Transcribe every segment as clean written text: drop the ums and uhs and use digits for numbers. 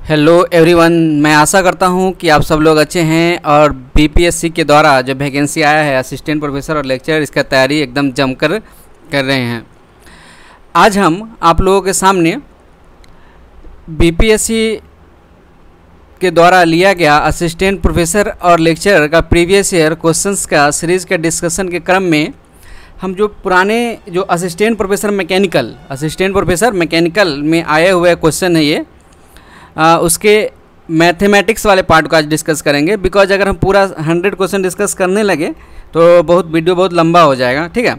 Hello everyone, मैं आशा करता हूं कि आप सब लोग अच्छे हैं और बीपीएससी के द्वारा जो वैकेंसी आया है असिस्टेंट प्रोफेसर और लेक्चरर, इसका तैयारी एकदम जमकर कर रहे हैं। आज हम आप लोगों के सामने बीपीएससी के द्वारा लिया गया असिस्टेंट प्रोफेसर और लेक्चरर का प्रीवियस ईयर क्वेश्चंस का सीरीज़ के डिस्कशन के क्रम में हम जो पुराने जो असिस्टेंट प्रोफेसर मैकेनिकल में आए हुए क्वेश्चन है ये उसके मैथमेटिक्स वाले पार्ट को आज डिस्कस करेंगे। बिकॉज अगर हम पूरा 100 क्वेश्चन डिस्कस करने लगे तो वीडियो बहुत लंबा हो जाएगा। ठीक है,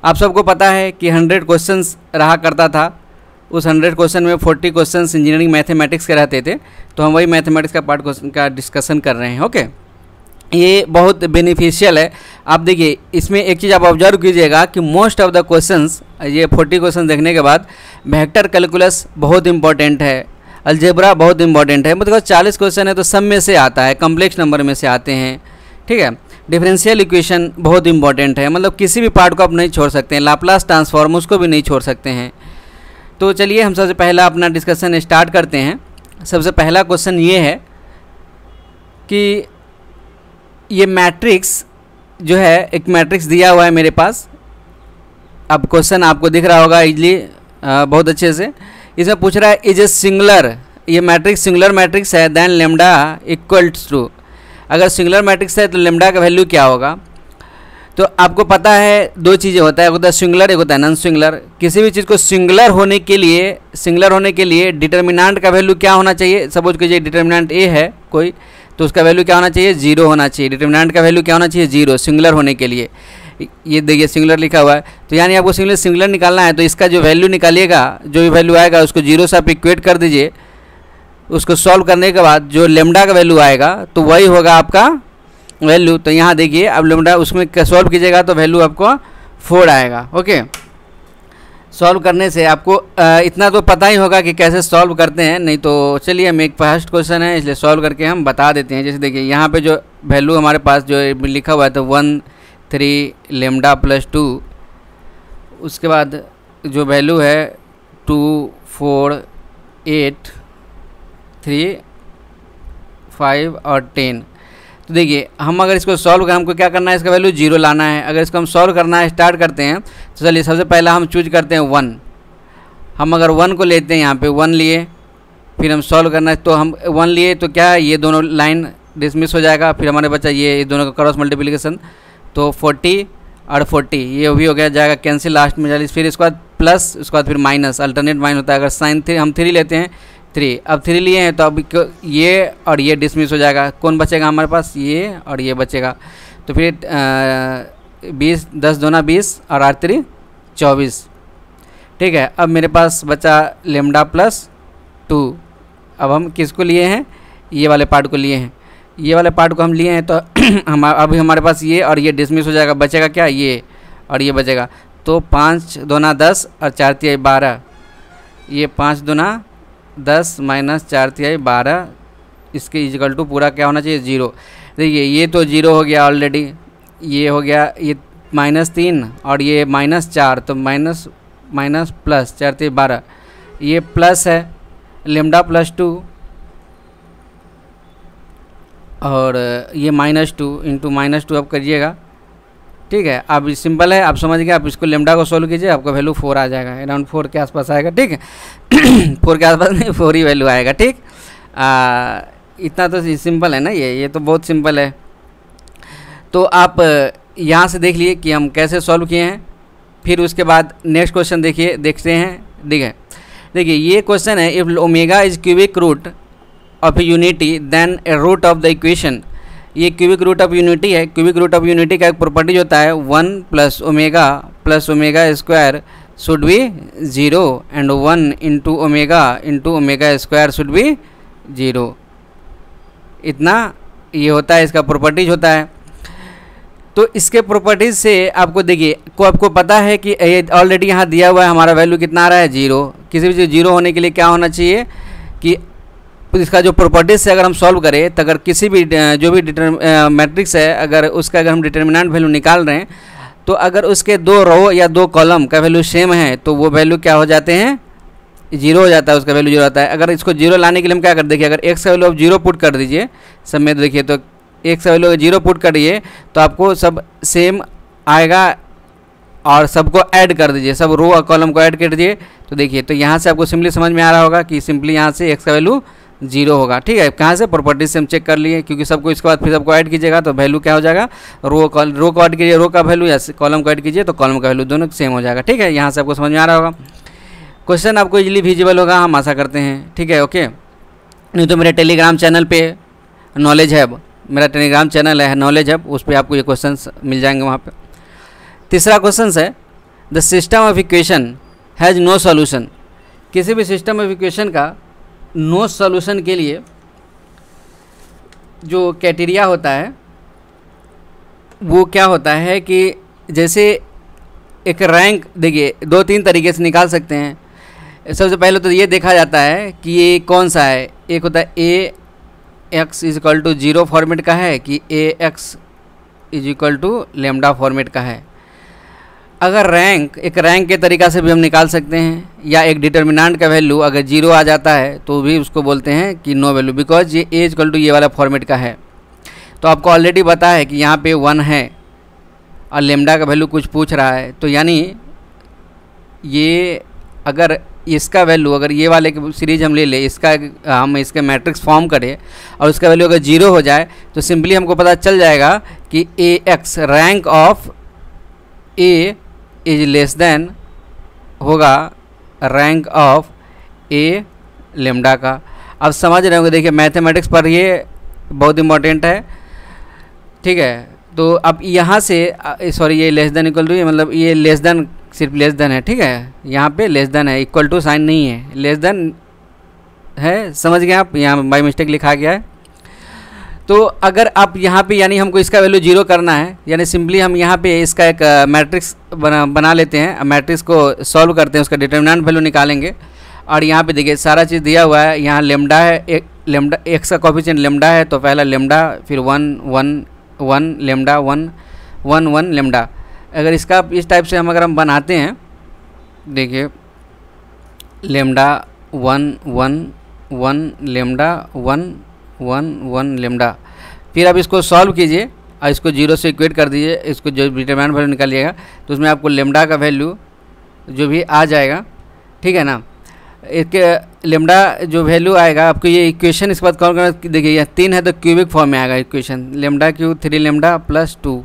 आप सबको पता है कि 100 क्वेश्चंस रहा करता था। उस 100 क्वेश्चन में 40 क्वेश्चंस इंजीनियरिंग मैथमेटिक्स के रहते थे, तो हम वही मैथमेटिक्स का पार्ट क्वेश्चन का डिस्कशन कर रहे हैं। ओके, ये बहुत बेनिफिशियल है। आप देखिए, इसमें एक चीज़ आप ऑब्जर्व कीजिएगा कि मोस्ट ऑफ द क्वेश्चंस, ये 40 क्वेश्चन देखने के बाद वेक्टर कैलकुलस बहुत इंपॉर्टेंट है, अलजेब्रा बहुत इंपॉर्टेंट है। मतलब 40 क्वेश्चन है तो सब में से आता है, कम्प्लेक्स नंबर में से आते हैं। ठीक है, डिफरेंशियल इक्वेशन बहुत इंपॉर्टेंट है, मतलब किसी भी पार्ट को आप नहीं छोड़ सकते हैं। लाप्लास ट्रांसफॉर्म उसको भी नहीं छोड़ सकते हैं। तो चलिए हम सबसे पहला अपना डिस्कशन स्टार्ट करते हैं। सबसे पहला क्वेश्चन ये है कि ये मैट्रिक्स जो है, एक मैट्रिक्स दिया हुआ है मेरे पास। अब क्वेश्चन आपको दिख रहा होगा इजली, बहुत अच्छे से। इसमें पूछ रहा है इज ए सिंगुलर, ये मैट्रिक्स सिंगुलर मैट्रिक्स है, देन लेम्डा इक्वल्स टू। अगर सिंगुलर मैट्रिक्स है तो लेम्डा का वैल्यू क्या होगा? तो आपको पता है दो चीज़ें होता है, एक होता है सिंगुलर, एक होता है नॉन सिंगुलर। किसी भी चीज़ को सिंगुलर होने के लिए डिटर्मिनेंट का वैल्यू क्या होना चाहिए? सपोज कीजिए डिटर्मिनेंट ए है कोई, तो उसका वैल्यू क्या होना चाहिए? 0 होना चाहिए। डिटर्मिनेंट का वैल्यू क्या होना चाहिए? 0, सिंगुलर होने के लिए। ये देखिए सिंगुलर लिखा हुआ है, तो यानी आपको सिंगुलर निकालना है, तो इसका जो वैल्यू निकालिएगा, जो भी वैल्यू आएगा उसको 0 से आप इक्वेट कर दीजिए। उसको सॉल्व करने के बाद जो लेम्डा का वैल्यू आएगा तो वही होगा आपका वैल्यू। तो यहाँ देखिए, अब लेम्डा उसमें सॉल्व कीजिएगा तो वैल्यू आपको 4 आएगा। ओके, सॉल्व करने से आपको इतना तो पता ही होगा कि कैसे सॉल्व करते हैं। नहीं तो चलिए, हम एक फर्स्ट क्वेश्चन है इसलिए सॉल्व करके हम बता देते हैं। जैसे देखिए यहाँ पे जो वैल्यू हमारे पास जो लिखा हुआ है तो 1 3 लेम्डा प्लस 2, उसके बाद जो वैल्यू है 2 4 8 3 5 और 10। तो देखिए, हम अगर इसको सॉल्व करें, हमको क्या करना है? इसका वैल्यू 0 लाना है। अगर इसको हम सॉल्व करना है, स्टार्ट करते हैं, तो चलिए सबसे पहला हम चूज करते हैं 1। हम अगर 1 को लेते हैं, यहाँ पे 1 लिए, फिर हम सॉल्व करना है तो हम 1 लिए तो क्या है, ये दोनों लाइन डिसमिस हो जाएगा। फिर हमारे बचा ये दोनों का क्रॉस मल्टीप्लिकेशन, तो 40 और 40 ये भी हो गया, जाएगा कैंसिल, लास्ट में 40। फिर इसके बाद प्लस, उसके बाद फिर माइनस, अल्टरनेट माइनस होता है। अगर साइन 3 हम 3 लेते हैं, 3 अब 3 लिए हैं तो अब ये और ये डिसमिस हो जाएगा। कौन बचेगा हमारे पास? ये और ये बचेगा। तो फिर 20 10 दूना 20 और 8 3 24। ठीक है, अब मेरे पास बचा लेम्डा प्लस 2। अब हम किसको लिए हैं? ये वाले पार्ट को लिए हैं। ये वाले पार्ट को हम लिए हैं तो हम अभी हमारे पास ये और ये डिसमिस हो जाएगा। बचेगा क्या? ये और ये बचेगा। तो 5 दूना 10 और 4 तिहाई 12। ये 5 दूना 10 माइनस 4 तिहाई 12, इसके इक्वल टू पूरा क्या होना चाहिए? 0। देखिए, ये तो 0 हो गया ऑलरेडी, ये हो गया, ये -3 और ये -4, तो माइनस माइनस प्लस 4 तिहाई 12, ये प्लस है लेम्डा प्लस 2 और ये -2 इंटू -2 आप करिएगा। ठीक है, अब सिंपल है, आप समझ गए। आप इसको लेम्डा को सोल्व कीजिए, आपका वैल्यू 4 आ जाएगा, अराउंड 4 के आसपास आएगा। ठीक है 4 के आसपास नहीं, 4 ही वैल्यू आएगा। ठीक, इतना तो सिंपल है ना, ये तो बहुत सिंपल है। तो आप यहाँ से देख लिए कि हम कैसे सॉल्व किए हैं। फिर उसके बाद नेक्स्ट क्वेश्चन देखते हैं। देखिए ये क्वेश्चन है, if omega is cubic root of unity then a root of the equation. ये क्यूबिक रूट ऑफ यूनिटी है। क्यूबिक रूट ऑफ यूनिटी का एक प्रॉपर्टीज होता है 1 plus omega square should be 0 and 1 into omega square should be 0। इतना ये होता है, इसका प्रॉपर्टीज होता है। तो इसके प्रॉपर्टीज से आपको देखिए आपको पता है कि ऑलरेडी यहाँ दिया हुआ है, हमारा वैल्यू कितना आ रहा है? 0। किसी भी चीज़ 0 होने के लिए क्या होना चाहिए कि इसका जो प्रॉपर्टीज से अगर हम सॉल्व करें, तो अगर किसी भी जो भी मैट्रिक्स है, अगर उसका अगर हम डिटर्मिनेंट वैल्यू निकाल रहे हैं, तो अगर उसके 2 रो या 2 कॉलम का वैल्यू सेम है तो वो वैल्यू क्या हो जाते हैं? जीरो हो जाता है, उसका वैल्यू जीरो आता है। अगर इसको जीरो लाने के लिए हम क्या कर, देखिए अगर एक्स का वैल्यू आप जीरो पुट कर दीजिए सब में, देखिए तो एक्स का वैल्यू जीरो पुट करिए तो आपको सब सेम आएगा और सबको ऐड कर दीजिए, सब रो और कॉलम को ऐड कर दीजिए। तो देखिए तो यहाँ से आपको सिंपली समझ में आ रहा होगा कि सिंपली यहाँ से एक्स का वैल्यू जीरो होगा। ठीक है, कहाँ से, प्रॉपर्टी से हम चेक कर लिए, क्योंकि सबको इसके बाद फिर सबको ऐड कीजिएगा तो वैल्यू क्या हो जाएगा, रो को ऐड कीजिए रो का वैल्यू, या कॉलम को ऐड कीजिए तो कॉलम का वैल्यू, दोनों सेम हो जाएगा। ठीक है, यहाँ से आपको समझ में आ रहा होगा। क्वेश्चन आपको इजीली विजिबल होगा, हम आशा करते हैं। ठीक है, ओके। नहीं तो मेरे टेलीग्राम चैनल पे नॉलेज हब, मेरा टेलीग्राम चैनल है नॉलेज हब, उस पर आपको ये क्वेश्चन मिल जाएंगे वहाँ पे। तीसरा क्वेश्चन है, the system of equation has no solution. किसी भी सिस्टम ऑफ इक्वेशन का नो सॉल्यूशन के लिए जो क्राइटेरिया होता है वो क्या होता है कि जैसे एक रैंक, देखिए दो तीन तरीके से निकाल सकते हैं। सबसे पहले तो ये देखा जाता है कि ये कौन सा है, एक होता है A x is equal to zero format का है कि A x is equal to lambda format का है। अगर रैंक, एक रैंक के तरीक़ा से भी हम निकाल सकते हैं, या एक डिटर्मिनेंट का वैल्यू अगर जीरो आ जाता है तो भी उसको बोलते हैं कि नो वैल्यू, बिकॉज ये ए इक्वल टू ये वाला फॉर्मेट का है। तो आपको ऑलरेडी पता है कि यहाँ पे 1 है और लेमडा का वैल्यू कुछ पूछ रहा है, तो यानी ये अगर इसका वैल्यू, अगर ये वाले सीरीज हम ले ले, इसका हम इसके मैट्रिक्स फॉर्म करें और उसका वैल्यू अगर जीरो हो जाए तो सिंपली हमको पता चल जाएगा कि A x rank of A is less than होगा रैंक ऑफ ए लेमडा का। अब समझ रहे होंगे, देखिए मैथमेटिक्स पर ये बहुत इंपॉर्टेंट है। ठीक है, तो अब यहाँ से सॉरी ये लेस देन इक्वल टू, ये मतलब ये लेस देन सिर्फ लेस देन है। ठीक है, यहाँ पे लेस देन है, इक्वल टू साइन नहीं है, लेस देन है, समझ गए आप, यहाँ बाई मिस्टेक लिखा गया है। तो अगर आप यहाँ पे यानी हमको इसका वैल्यू जीरो करना है, यानी सिंपली हम यहाँ पे इसका एक मैट्रिक्स बना लेते हैं, मैट्रिक्स को सॉल्व करते हैं, उसका डिटर्मिनेंट वैल्यू निकालेंगे। और यहाँ पे देखिए सारा चीज़ दिया हुआ है, यहाँ लेमडा है, एक लेमडा एक्स का कोफिशिएंट लेमडा है, तो पहला लेमडा, फिर 1 1 1 लेमडा 1 1 1 लेमडा। अगर इसका इस टाइप से अगर हम बनाते हैं, देखिए लेमडा 1 1 1 लेमडा 1 1 1 लेमडा, फिर आप इसको सॉल्व कीजिए और इसको जीरो से इक्वेट कर दीजिए, इसको जो डिटरमिनेंट वैल्यू निकालिएगा तो उसमें आपको लेमडा का वैल्यू जो भी आ जाएगा। ठीक है ना, इसके लेमडा जो वैल्यू आएगा आपको, ये इक्वेशन इसके बाद कॉल करना, देखिए यह 3 है तो क्यूबिक फॉर्म में आएगा equation, lambda Q 3 lambda plus 2।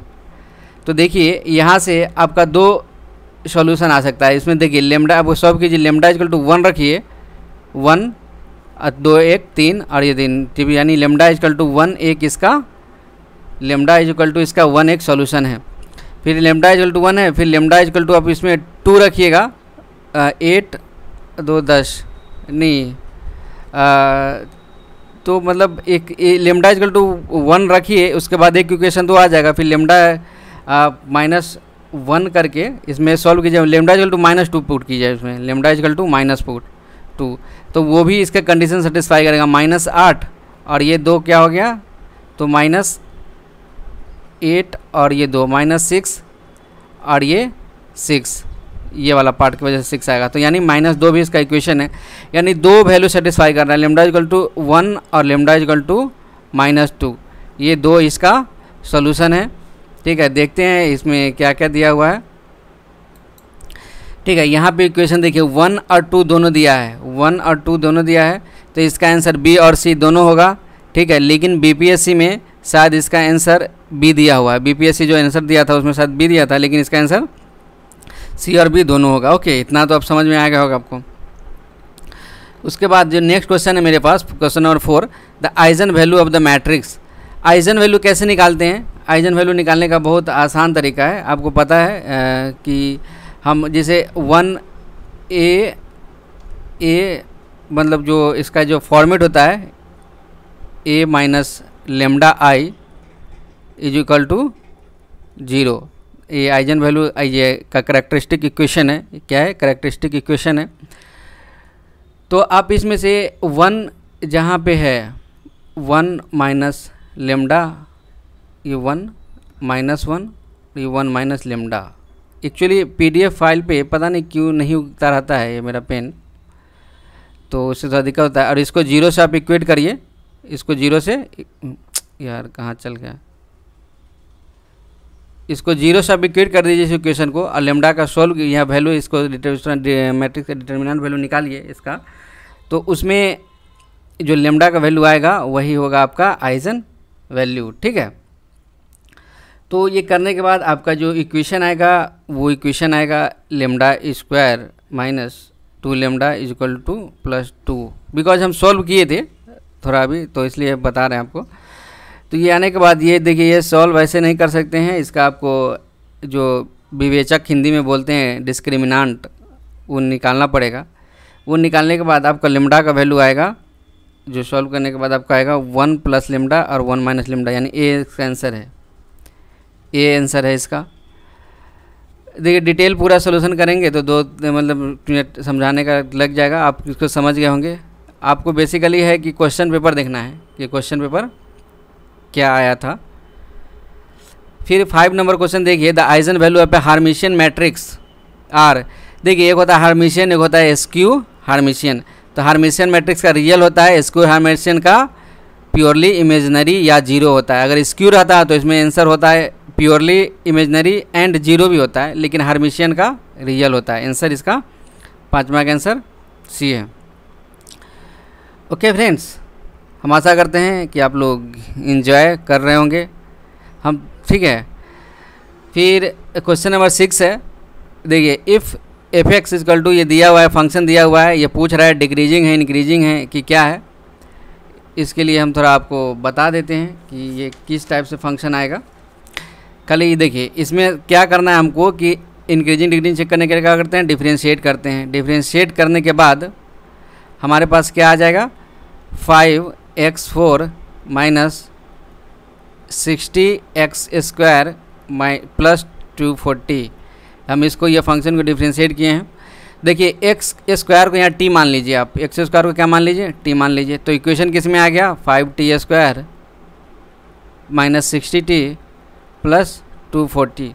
तो देखिए यहाँ से आपका 2 सॉल्यूशन आ सकता है इसमें। देखिए लेमडा आप सॉल्व कीजिए, लेमडा इक्वल टू 1 रखिए, 1 2 1 3 और ये 3, यानी लेमडा इक्वल टू 1 एक इसका, लेमडा इक्वल टू इसका 1 एक सॉल्यूशन है। फिर लेमडा इक्वल टू 1 है, फिर लेमडा इक्वल टू आप इसमें 2 रखिएगा, 8 2 10 नहीं, तो मतलब एक लेमडा इक्वल टू 1 रखिए, उसके बाद एक इक्वेशन तो आ जाएगा। फिर लेमडा -1 करके इसमें सॉल्व कीजिए, लेमडा इक्वल टू -2 पुट कीजिए इसमें, लेमडा इक्वल टू -2, तो वो भी इसका कंडीशन सेटिस्फाई करेगा। -8 और ये 2 क्या हो गया, तो -8 और ये 2 -6 और ये 6, ये वाला पार्ट की वजह से 6 आएगा, तो यानी -2 भी इसका इक्वेशन है, यानी 2 वैल्यू सेटिस्फाई कर रहा है, लेमडा इक्वल टू 1 और लेमडा इक्वल टू -2, ये 2 इसका सॉल्यूशन है। ठीक है, देखते हैं इसमें क्या क्या दिया हुआ है। ठीक है, यहाँ पे इक्वेशन देखिए 1 और 2 दोनों दिया है, 1 और 2 दोनों दिया है, तो इसका आंसर बी और सी दोनों होगा। ठीक है, लेकिन बीपीएससी में शायद इसका आंसर बी दिया हुआ है, बीपीएससी जो आंसर दिया था उसमें शायद बी दिया था, लेकिन इसका आंसर सी और बी दोनों होगा। ओके, इतना तो अब समझ में आ गया होगा आपको। उसके बाद जो नेक्स्ट क्वेश्चन है मेरे पास, question number 4, the eigenvalue of the matrix. Eigenvalue कैसे निकालते हैं? आइजन वैल्यू निकालने का बहुत आसान तरीका है, आपको पता है कि हम जैसे 1 ए मतलब जो इसका जो फॉर्मेट होता है A minus lambda I is equal to 0, ये आइजन वैल्यू ये का करेक्टरिस्टिक इक्वेशन है। क्या है? करेक्टरिस्टिक इक्वेशन है। तो आप इसमें से 1 जहाँ पे है 1 माइनस लेमडा, ये 1 माइनस 1, ये 1 minus lambda. Actually PDF file पे पता नहीं क्यों नहीं उगता रहता है ये मेरा पेन, तो उससे थोड़ा दिक्कत होता है। और इसको 0 से आप इक्वेट करिए, इसको 0 से, यार कहाँ चल गया, इसको 0 से आप इक्वेट कर दीजिए इस इक्वेशन को, और लेमडा का सोल्व यहाँ वैल्यू, इसको मैट्रिक्स का डिटर्मिनेंट वैल्यू निकालिए इसका, तो उसमें जो लेमडा का वैल्यू आएगा वही होगा आपका आइजन वैल्यू। ठीक है, तो ये करने के बाद आपका जो इक्वेशन आएगा वो इक्वेशन आएगा lambda square minus 2 lambda is equal to +2, because हम सॉल्व किए थे थोड़ा अभी, तो इसलिए बता रहे हैं आपको। तो ये आने के बाद ये देखिए, ये सॉल्व ऐसे नहीं कर सकते हैं, इसका आपको जो विवेचक हिंदी में बोलते हैं डिस्क्रिमिनांट, वो निकालना पड़ेगा। वो निकालने के बाद आपका लेमडा का वैल्यू आएगा, जो सॉल्व करने के बाद आपका आएगा 1 + लेमडा और 1 - लेमडा, यानी ए इसका आंसर है, ए आंसर है इसका। देखिए डिटेल पूरा सोल्यूशन करेंगे तो 2 मतलब मिनट समझाने का लग जाएगा, आप इसको समझ गए होंगे। आपको बेसिकली है कि क्वेश्चन पेपर देखना है कि क्वेश्चन पेपर क्या आया था। फिर 5 नंबर क्वेश्चन देखिए, the eigenvalue of a Hermitian matrix are. देखिए एक होता है हार्मिशियन, एक होता है स्क्यू हार्मिशियन। तो हार्मिशियन मैट्रिक्स का रियल होता है, स्क्यू हार्मिशियन का प्योरली इमेजनरी या 0 होता है। अगर स्क्यू रहता है तो इसमें आंसर होता है प्योरली इमेजनरी एंड 0 भी होता है, लेकिन हार्मिशियन का रियल होता है। आंसर इसका 5वां का आंसर सी है। ओके फ्रेंड्स, हम आशा करते हैं कि आप लोग एंजॉय कर रहे होंगे हम, ठीक है। फिर क्वेश्चन नंबर 6 है, देखिए इफ़ f(x) इक्वल टू, ये दिया हुआ है, फंक्शन दिया हुआ है, ये पूछ रहा है डिक्रीजिंग है इंक्रीजिंग है कि क्या है। इसके लिए हम थोड़ा आपको बता देते हैं कि ये किस टाइप से फंक्शन आएगा। कल ये देखिए, इसमें क्या करना है हमको कि इंक्रीजिंग डिक्रीजिंग चेक करने के लिए क्या करते हैं, डिफ्रेंशिएट करते हैं। डिफ्रेंशिएट करने के बाद हमारे पास क्या आ जाएगा, 5x4 - 60x² + 240। हम इसको, ये फंक्शन को डिफ्रेंशिएट किए हैं। देखिए x² को यहाँ t मान लीजिए, आप x² को क्या मान लीजिए, t मान लीजिए। तो इक्वेशन किस में आ गया, 5t² - 60t + 240।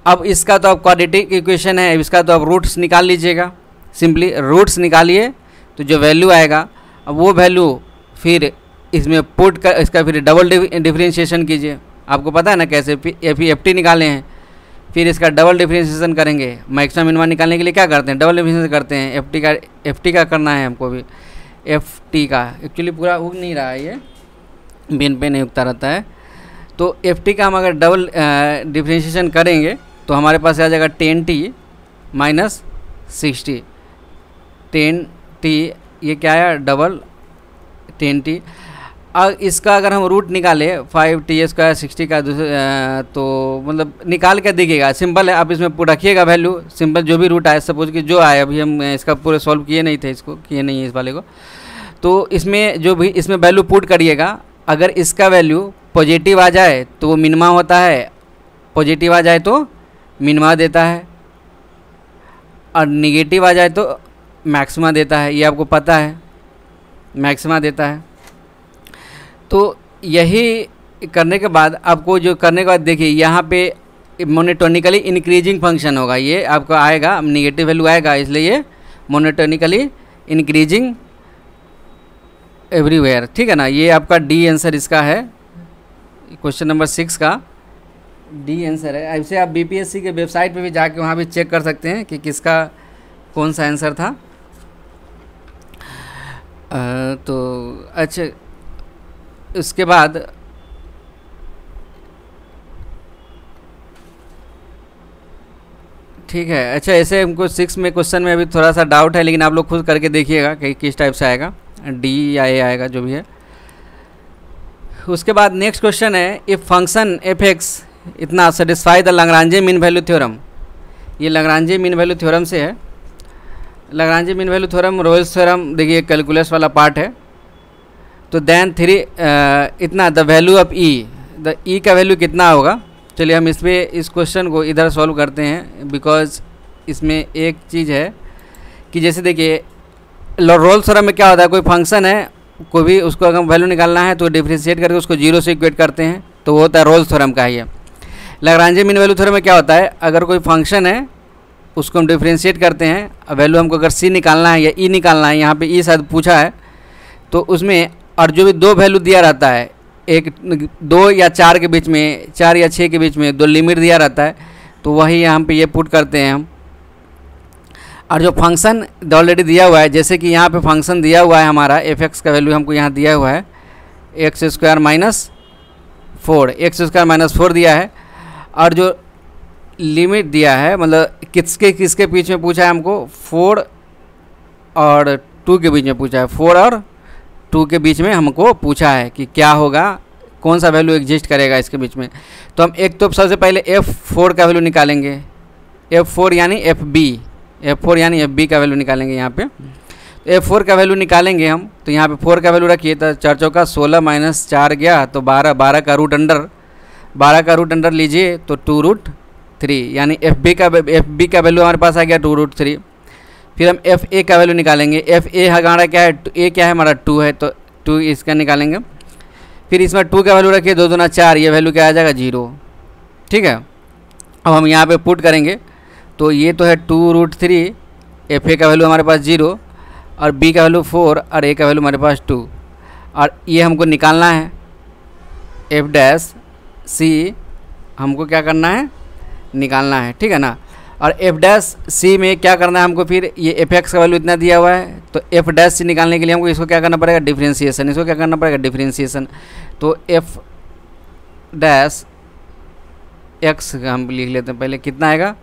अब इसका तो आप क्वाड्रेटिक इक्वेशन है, इसका तो आप रूट्स निकाल लीजिएगा, सिंपली रूट्स निकालिए तो जो वैल्यू आएगा, अब वो वैल्यू फिर इसमें पुट कर, इसका फिर डबल डिफरेंशिएशन कीजिए। आपको पता है ना कैसे, FT निकाले हैं, फिर इसका डबल डिफरेंशिएशन करेंगे। मैक्सिमम मिनिमम निकालने के लिए क्या करते हैं, डबल डिफरेंशिएशन करते हैं। FT का करना है हमको भी, FT का एक्चुअली पूरा उग नहीं रहा है, ये बिन पे नहीं उगता रहता है। तो FT का हम अगर डबल डिफरेंशिएशन करेंगे तो हमारे पास आ जाएगा 10t - 60। 10t ये क्या है, डबल 10t। अब इसका अगर हम रूट निकाले 5t² 60 का तो मतलब निकाल के दिखेगा, सिंपल है। आप इसमें रखिएगा वैल्यू, सिंपल जो भी रूट आए, सपोज कि जो आए, अभी हम इसका पूरे सॉल्व किए नहीं थे, इसको किए नहीं है इस वाले को। तो इसमें जो भी इसमें वैल्यू पुट करिएगा, अगर इसका वैल्यू पॉजिटिव आ जाए तो वो मिनिमा होता है, पॉजिटिव आ जाए तो मिनिमा देता है, और निगेटिव आ जाए तो मैक्सिमा देता है। ये आपको पता है, मैक्सिमा देता है। तो यही करने के बाद आपको जो करने के बाद देखिए यहाँ पे मोनोटोनिकली इंक्रीजिंग फंक्शन होगा, ये आपको आएगा, निगेटिव वैल्यू आएगा, इसलिए ये मोनोटोनिकली इंक्रीजिंग एवरीवेयर, ठीक है ना। ये आपका डी आंसर इसका है, क्वेश्चन नंबर 6 का डी आंसर है। ऐसे आप BPSC के वेबसाइट पे भी जाके वहाँ भी चेक कर सकते हैं कि किसका कौन सा आंसर था। तो अच्छा, उसके बाद ठीक है। अच्छा, ऐसे हमको 6 में क्वेश्चन में अभी थोड़ा सा डाउट है, लेकिन आप लोग खुद करके देखिएगा कि किस टाइप से आएगा, डी या ए आएगा, जो भी है। उसके बाद नेक्स्ट क्वेश्चन है, इफ़ फंक्शन f(x) इतना satisfy the Lagrange mean value theorem. ये लाग्रांजे मीन वैल्यू थ्योरम से है। Lagrange mean value theorem, Rolle's theorem, देखिए कैलकुलस वाला पार्ट है। तो देन 3 इतना the value of e, the e का वैल्यू कितना होगा। चलिए हम इसमें इस क्वेश्चन को इधर सॉल्व करते हैं, बिकॉज इसमें एक चीज़ है कि जैसे देखिए रोल्स थ्योरम में क्या होता है, कोई फंक्शन है, कोई भी उसको अगर वैल्यू निकालना है तो डिफरेंशिएट करके उसको 0 से इक्वेट करते हैं, तो वो होता है रोल्स थ्योरम का ही है। लाग्रांजे मीन वैल्यू थ्योरम में क्या होता है, अगर कोई फंक्शन है उसको हम डिफ्रेंशिएट करते हैं। वैल्यू हमको अगर सी निकालना है या ई निकालना है, यहाँ पे ई शायद पूछा है, तो उसमें और जो भी दो वैल्यू दिया रहता है, एक 2 या 4 के बीच में, 4 या 6 के बीच में दो लिमिट दिया रहता है, तो वही यहाँ पे ये पुट करते हैं हम। और जो फंक्शन ऑलरेडी दिया हुआ है, जैसे कि यहाँ पे फंक्शन दिया हुआ है हमारा एफ एक्स का वैल्यू हमको यहाँ दिया हुआ है एक्स स्क्वायर माइनस 4 दिया है। और जो लिमिट दिया है, मतलब किसके बीच में पूछा है हमको, 4 और 2 के बीच में पूछा है। 4 और 2 के बीच में हमको पूछा है कि क्या होगा, कौन सा वैल्यू एग्जिस्ट करेगा इसके बीच में। तो हम एक तो सबसे पहले F4 का वैल्यू निकालेंगे, F4 यानी FB का वैल्यू निकालेंगे यहाँ पे। तो F4 का वैल्यू निकालेंगे हम, तो यहाँ पे 4 का वैल्यू रखिए, तो 4 चौका 16 माइनस 4 गया तो 12 का रूट अंडर लीजिए तो 2√3, यानी FB का वैल्यू हमारे पास आ गया 2√3। फिर हम FA का वैल्यू निकालेंगे। FA हमारा क्या है, A क्या है हमारा 2 है, तो 2 इसका निकालेंगे। फिर इसमें 2 का वैल्यू रखिए, 2 दूना 4, ये वैल्यू क्या आ जाएगा 0। ठीक है, अब हम यहाँ पे पुट करेंगे, तो ये तो है 2√3, FA का वैल्यू हमारे पास 0 और B का वैल्यू 4 और A का वैल्यू हमारे पास 2, और ये हमको निकालना है F' C हमको क्या करना है, निकालना है। ठीक है ना। और F' में क्या करना है हमको, फिर ये F(x) का वैल्यू इतना दिया हुआ है, तो F' निकालने के लिए हमको इसको क्या करना पड़ेगा, डिफरेंशिएशन। तो F' हम लिख लेते हैं पहले, कितना आएगा,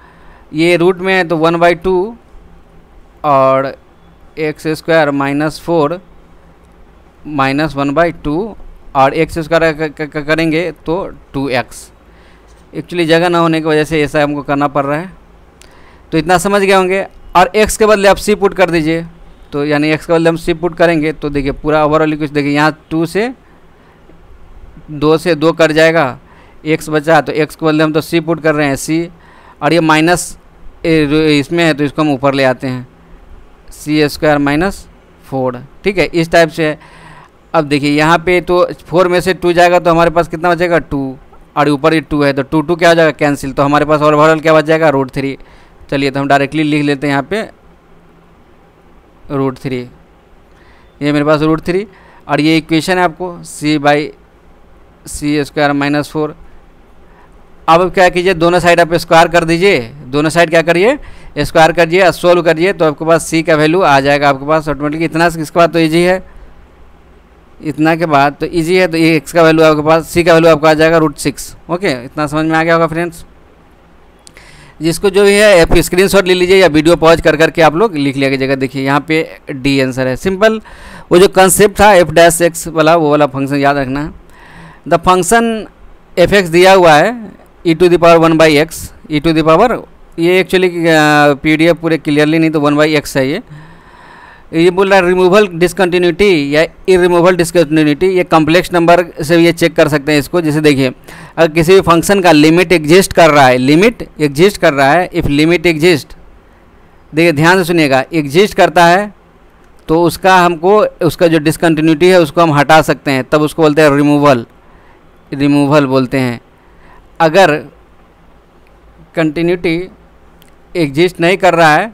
ये रूट में है तो 1/2 और x² माइनस 4 माइनस 1/2 और x² करेंगे तो 2x। एक्चुअली जगह ना होने की वजह से ऐसा हमको करना पड़ रहा है, तो इतना समझ गए होंगे। और x के बदले आप c पुट कर दीजिए, तो यानी x के बदले हम c पुट करेंगे तो देखिए पूरा ओवरऑल कुछ देखिए, यहाँ 2 से 2 कट जाएगा, x बचा, तो x के बदले हम तो c पुट कर रहे हैं c, और ये माइनस इसमें है तो इसको हम ऊपर ले आते हैं, c² माइनस 4। ठीक है, इस टाइप से। अब देखिए यहाँ पे तो 4 में से 2 जाएगा तो हमारे पास कितना बचेगा 2, और ऊपर ये 2 है तो 2 क्या हो जाएगा, कैंसिल, तो हमारे पास ओवरऑल क्या बच जाएगा √3। चलिए तो हम डायरेक्टली लिख लेते हैं यहाँ पे √3, ये मेरे पास √3, और ये इक्वेशन है आपको c/c² माइनस 4। अब क्या कीजिए, दोनों साइड आप स्क्वायर कर दीजिए, दोनों साइड क्या करिए, स्क्वायर करिए और सोल्व करिए, तो आपके पास c का वैल्यू आ जाएगा आपके पास ऑटोमेटिकली। इतना इसके बाद तो ईजी है, इतना के बाद तो ईजी है, तो ये x का वैल्यू आपके पास, c का वैल्यू आपको आ जाएगा √6। ओके, इतना समझ में आ गया होगा फ्रेंड्स। जिसको जो भी है आप स्क्रीनशॉट ले लीजिए या वीडियो पॉज कर करके आप लोग लिख लिया कीजिएगा। देखिए यहाँ पे डी आंसर है, सिंपल। वो जो कंसेप्ट था f' वाला, वो वाला फंक्शन याद रखना है। द फंक्शन f(x) दिया हुआ है e⁻1/x, ये एक्चुअली PDF पूरे क्लियरली नहीं तो 1/x है। ये बोल रहा है रिमूवल डिसकंटिन्यूटी या इरिमूवल डिसकंटिन्यूटी, ये कम्प्लेक्स नंबर से ये चेक कर सकते हैं इसको। जैसे देखिए, अगर किसी भी फंक्शन का लिमिट एग्जिस्ट कर रहा है, इफ़ लिमिट एग्जिस्ट, देखिए ध्यान से सुनिएगा, एग्जिस्ट करता है तो उसका जो डिसकंटिन्यूटी है उसको हम हटा सकते हैं, तब उसको बोलते हैं रिमूवल बोलते हैं। अगर कंटिन्यूटी एग्जिस्ट नहीं कर रहा है,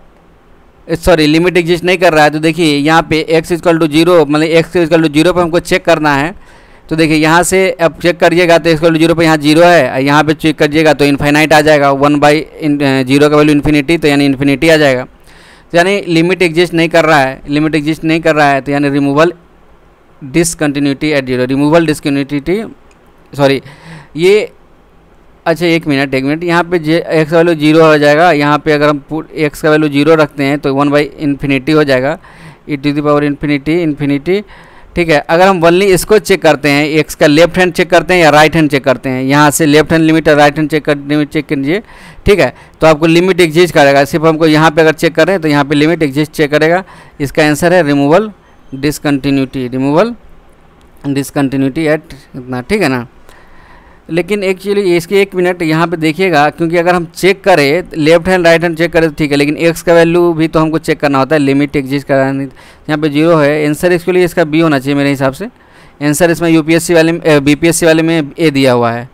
लिमिट एग्जिस्ट नहीं कर रहा है, तो देखिए यहाँ पे x = 0, मतलब x = 0 पर हमको चेक करना है। तो देखिए यहाँ से अब चेक करिएगा तो x = 0 पर यहाँ 0 है, यहाँ पे चेक करिएगा तो इन्फाइनाइट आ जाएगा, 1/0 का वैल्यू इन्फिनिटी, तो यानी इन्फिनिटी आ जाएगा। तो यानी लिमिट एग्जिस्ट नहीं कर रहा है, तो यानी रिमूवल डिसकंटिन्यूटी एट 0, ये अच्छा एक मिनट, यहाँ पे x का वैल्यू 0 हो जाएगा। यहाँ पे अगर हम x का वैल्यू 0 रखते हैं तो 1/∞ हो जाएगा, e⁻∞। ठीक है, अगर हम वनली इसको चेक करते हैं, x का लेफ्ट हैंड चेक करते हैं या राइट हैंड चेक करते हैं, यहाँ से लेफ्ट हैंड लिमिट और राइट हैंड चेक कीजिए। ठीक है, तो आपको लिमिट एग्जिस्ट करेगा, सिर्फ हमको यहाँ पे अगर चेक करें तो यहाँ पे लिमिट एग्जिस्ट चेक करेगा। इसका आंसर है रिमूवल डिसकंटिन्यूटी एट इतना। ठीक है ना। लेकिन एक्चुअली इसके एक मिनट यहाँ पे देखिएगा, क्योंकि अगर हम चेक करें left hand right hand check करें तो ठीक है, लेकिन x का वैल्यू भी तो हमको चेक करना होता है, लिमिट एग्जिस्ट करानी। यहाँ पे 0 है, आंसर एक्चुअली इसका B होना चाहिए मेरे हिसाब से। आंसर इसमें BPSC वाले में A दिया हुआ है,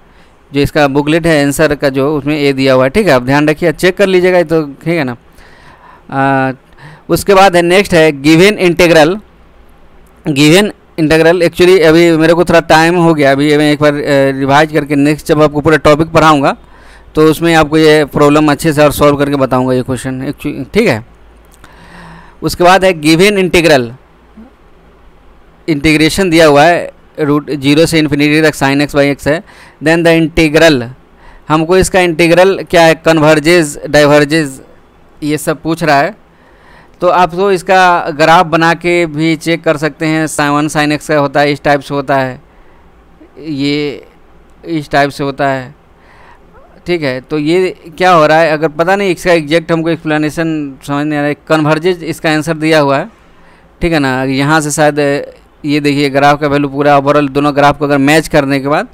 जो इसका बुकलेट है आंसर का जो उसमें ए दिया हुआ है, ठीक है। आप ध्यान रखिए, चेक कर लीजिएगा तो, ठीक है ना। उसके बाद है नेक्स्ट है given integral. Given integral actually अभी मेरे को थोड़ा टाइम हो गया, अभी मैं एक बार रिवाइज करके नेक्स्ट जब आपको पूरा टॉपिक पढ़ाऊँगा तो उसमें आपको ये प्रॉब्लम अच्छे से और सॉल्व करके बताऊँगा ये क्वेश्चन एक्चुअली, ठीक है। उसके बाद है गिवन इंटीग्रल, इंटीग्रेशन दिया हुआ है √0 से इन्फिनिटी तक sin x बाई एक्स है। देन द इंटीग्रल, हमको इसका इंटीग्रल क्या है, कन्वर्जेज डाइवर्जेज ये सब पूछ रहा है। तो आप तो इसका ग्राफ बना के भी चेक कर सकते हैं। sin1 sin x का होता है, इस टाइप से होता है, ये इस टाइप से होता है, ठीक है। तो ये क्या हो रहा है, अगर पता नहीं इसका एग्जैक्ट हमको एक्सप्लेनेशन समझ नहीं आ रहा है। कन्वर्जेज इसका आंसर दिया हुआ है, ठीक है ना। यहाँ से शायद ये देखिए ग्राफ का वैल्यू पूरा ओवरऑल दोनों ग्राफ को अगर मैच करने के बाद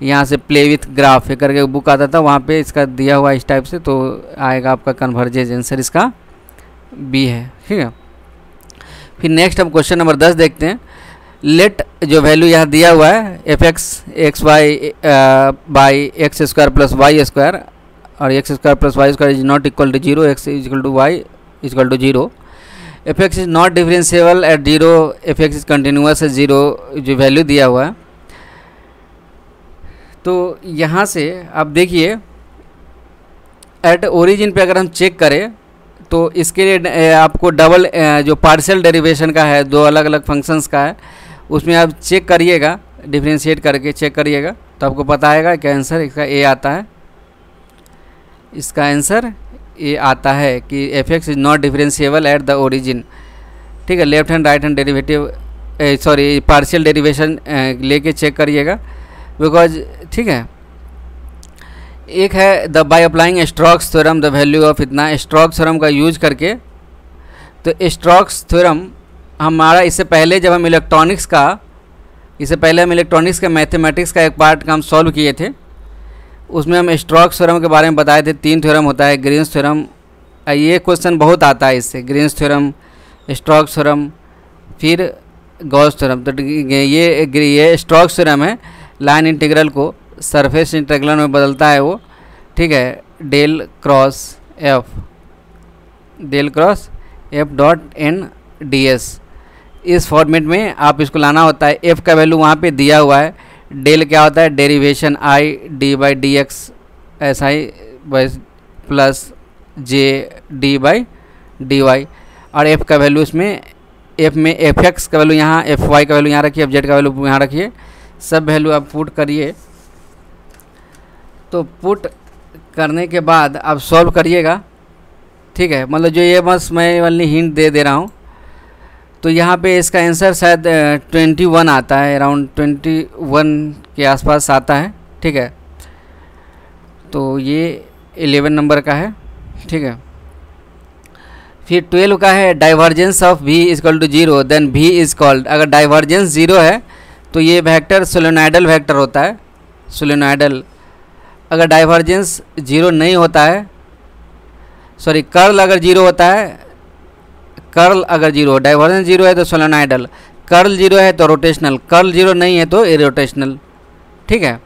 यहाँ से प्ले विथ ग्राफ करके बुक आता था, वहाँ पे इसका दिया हुआ इस टाइप से, तो आएगा आपका कन्वर्जेज, आंसर इसका बी है, ठीक है। फिर नेक्स्ट हम क्वेश्चन नंबर 10 देखते हैं। लेट जो वैल्यू यहाँ दिया हुआ है f(x) by x square plus y square, और x square plus y square is not equal to 0, x is equal to y is equal to 0। f(x) is not differentiable at 0, f(x) is continuous at 0, जो value दिया हुआ है। तो यहाँ से आप देखिए एट ओरिजिन पे अगर हम चेक करें तो इसके लिए आपको डबल जो पार्शियल डेरिवेशन का है, दो अलग अलग फंक्शंस का है, उसमें आप चेक करिएगा, डिफरेंशिएट करके चेक करिएगा तो आपको पता आएगा कि आंसर इसका ए आता है। इसका आंसर ये आता है कि f(x) is not differentiable at the origin, ठीक है। Left hand right hand derivative sorry partial derivation लेके चेक करिएगा, बिकॉज, ठीक है। एक है the by applying Stokes theorem the value of इतना, स्टोक्स थ्योरम का यूज करके। तो स्टोक्स थ्योरम हमारा इससे पहले जब हम इलेक्ट्रॉनिक्स का मैथमेटिक्स का एक पार्ट का हम सॉल्व किए थे, उसमें हम स्टोक्स थ्योरम के बारे में बताए थे। 3 थ्योरम होता है, ग्रीन्स थ्योरम, ये क्वेश्चन बहुत आता है इससे, ग्रीन्स थ्योरम, स्टोक्स थ्योरम, फिर गॉस थ्योरम। तो ये स्टोक्स थ्योरम है, लाइन इंटीग्रल को सरफेस इंटीग्रल में बदलता है वो, ठीक है। Del cross F dot N D S, इस फॉर्मेट में आप इसको लाना होता है। एफ का वैल्यू वहाँ पे दिया हुआ है, डेल क्या होता है, derivation I D by D X S I plus J D by D Y, और एफ का वैल्यू इसमें, एफ में एफ एक्स का वैल्यू यहाँ, एफ वाई का वैल्यू यहाँ रखिए, एफ जेड का वैल्यू यहाँ रखिए, सब वैल्यू आप पुट करिए। तो पुट करने के बाद आप सॉल्व करिएगा, ठीक है। मतलब जो ये बस मैं वाली हिंट दे रहा हूँ। तो यहाँ पे इसका आंसर शायद 21 आता है, अराउंड 21 के आसपास आता है, ठीक है। तो ये 11 नंबर का है, ठीक है। फिर 12 का है divergence of v equal to 0 then v is called. अगर डाइवर्जेंस 0 है तो ये वेक्टर सोलेनॉइडल वेक्टर होता है, सोलेनॉइडल। अगर डाइवर्जेंस 0 नहीं होता है, सॉरी कर्ल अगर 0 होता है, कर्ल अगर 0, डाइवर्जेंस 0 है तो सोलेनॉइडल, कर्ल 0 है तो रोटेशनल, कर्ल 0 नहीं है तो इरोटेशनल, ठीक है।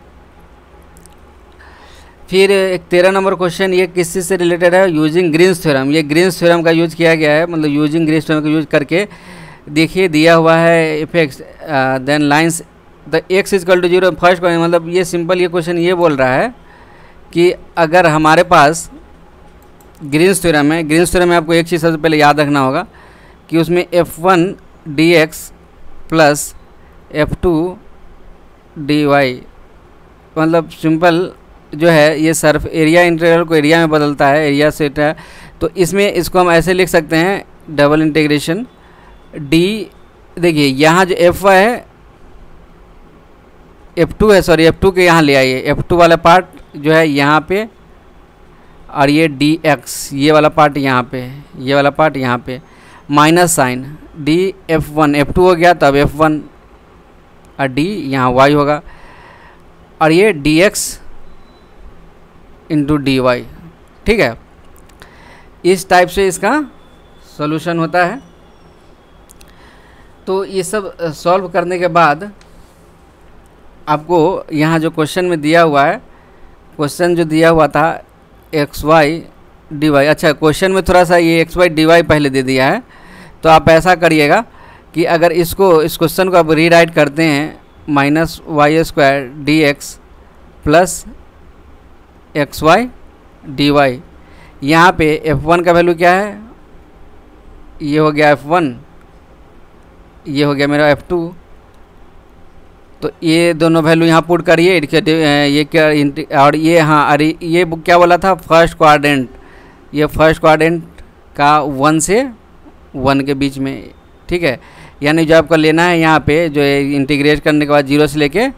फिर एक 13 नंबर क्वेश्चन, ये किस चीज़ से रिलेटेड है, यूजिंग ग्रीन्स थ्योरम। ये ग्रीन्स थ्योरम का यूज किया गया है, मतलब यूजिंग ग्रीन्स थ्योरम का यूज करके देखिए दिया हुआ है effects then lines the X equal to 0 first. मतलब ये सिंपल ये क्वेश्चन ये बोल रहा है कि अगर हमारे पास ग्रीन्स थ्योरम है, ग्रीन्स थ्योरम में आपको एक चीज़ सबसे पहले याद रखना होगा कि उसमें f1 dx plus f2 dy, मतलब सिंपल जो है ये सर्फ एरिया इंटीग्रल को एरिया में बदलता है, एरिया से। तो इसमें इसको हम ऐसे लिख सकते हैं, डबल इंटीग्रेशन d, देखिए यहाँ जो f1 है, f2 है, सॉरी f2 के यहाँ ले आइए, f2 वाला पार्ट जो है यहाँ पे, और ये dx ये वाला पार्ट यहाँ पे, ये वाला पार्ट यहाँ पे, माइनस साइन df1 f2 हो गया, तब f1 और d यहाँ y होगा, और ये dx इंटू dy, ठीक है। इस टाइप से इसका सॉल्यूशन होता है। तो ये सब सॉल्व करने के बाद आपको यहाँ जो क्वेश्चन में दिया हुआ है क्वेश्चन जो दिया हुआ था एक्स वाई डी वाई, अच्छा क्वेश्चन में थोड़ा सा ये एक्स वाई डी वाई पहले दे दिया है, तो आप ऐसा करिएगा कि अगर इस क्वेश्चन को आप रीराइट करते हैं minus Y square D X plus X Y D Y, यहाँ पे f1 का वैल्यू क्या है, ये हो गया f1, ये हो गया मेरा f2, तो ये दोनों वैल्यू यहाँ पुट करिए। ये क्या, और ये हाँ, अरे ये क्या बोला था, फर्स्ट क्वाड्रेंट, ये फर्स्ट क्वाड्रेंट का 1 से 1 के बीच में, ठीक है। यानी जो आपका लेना है यहाँ पे जो इंटीग्रेट करने के बाद 0 से लेके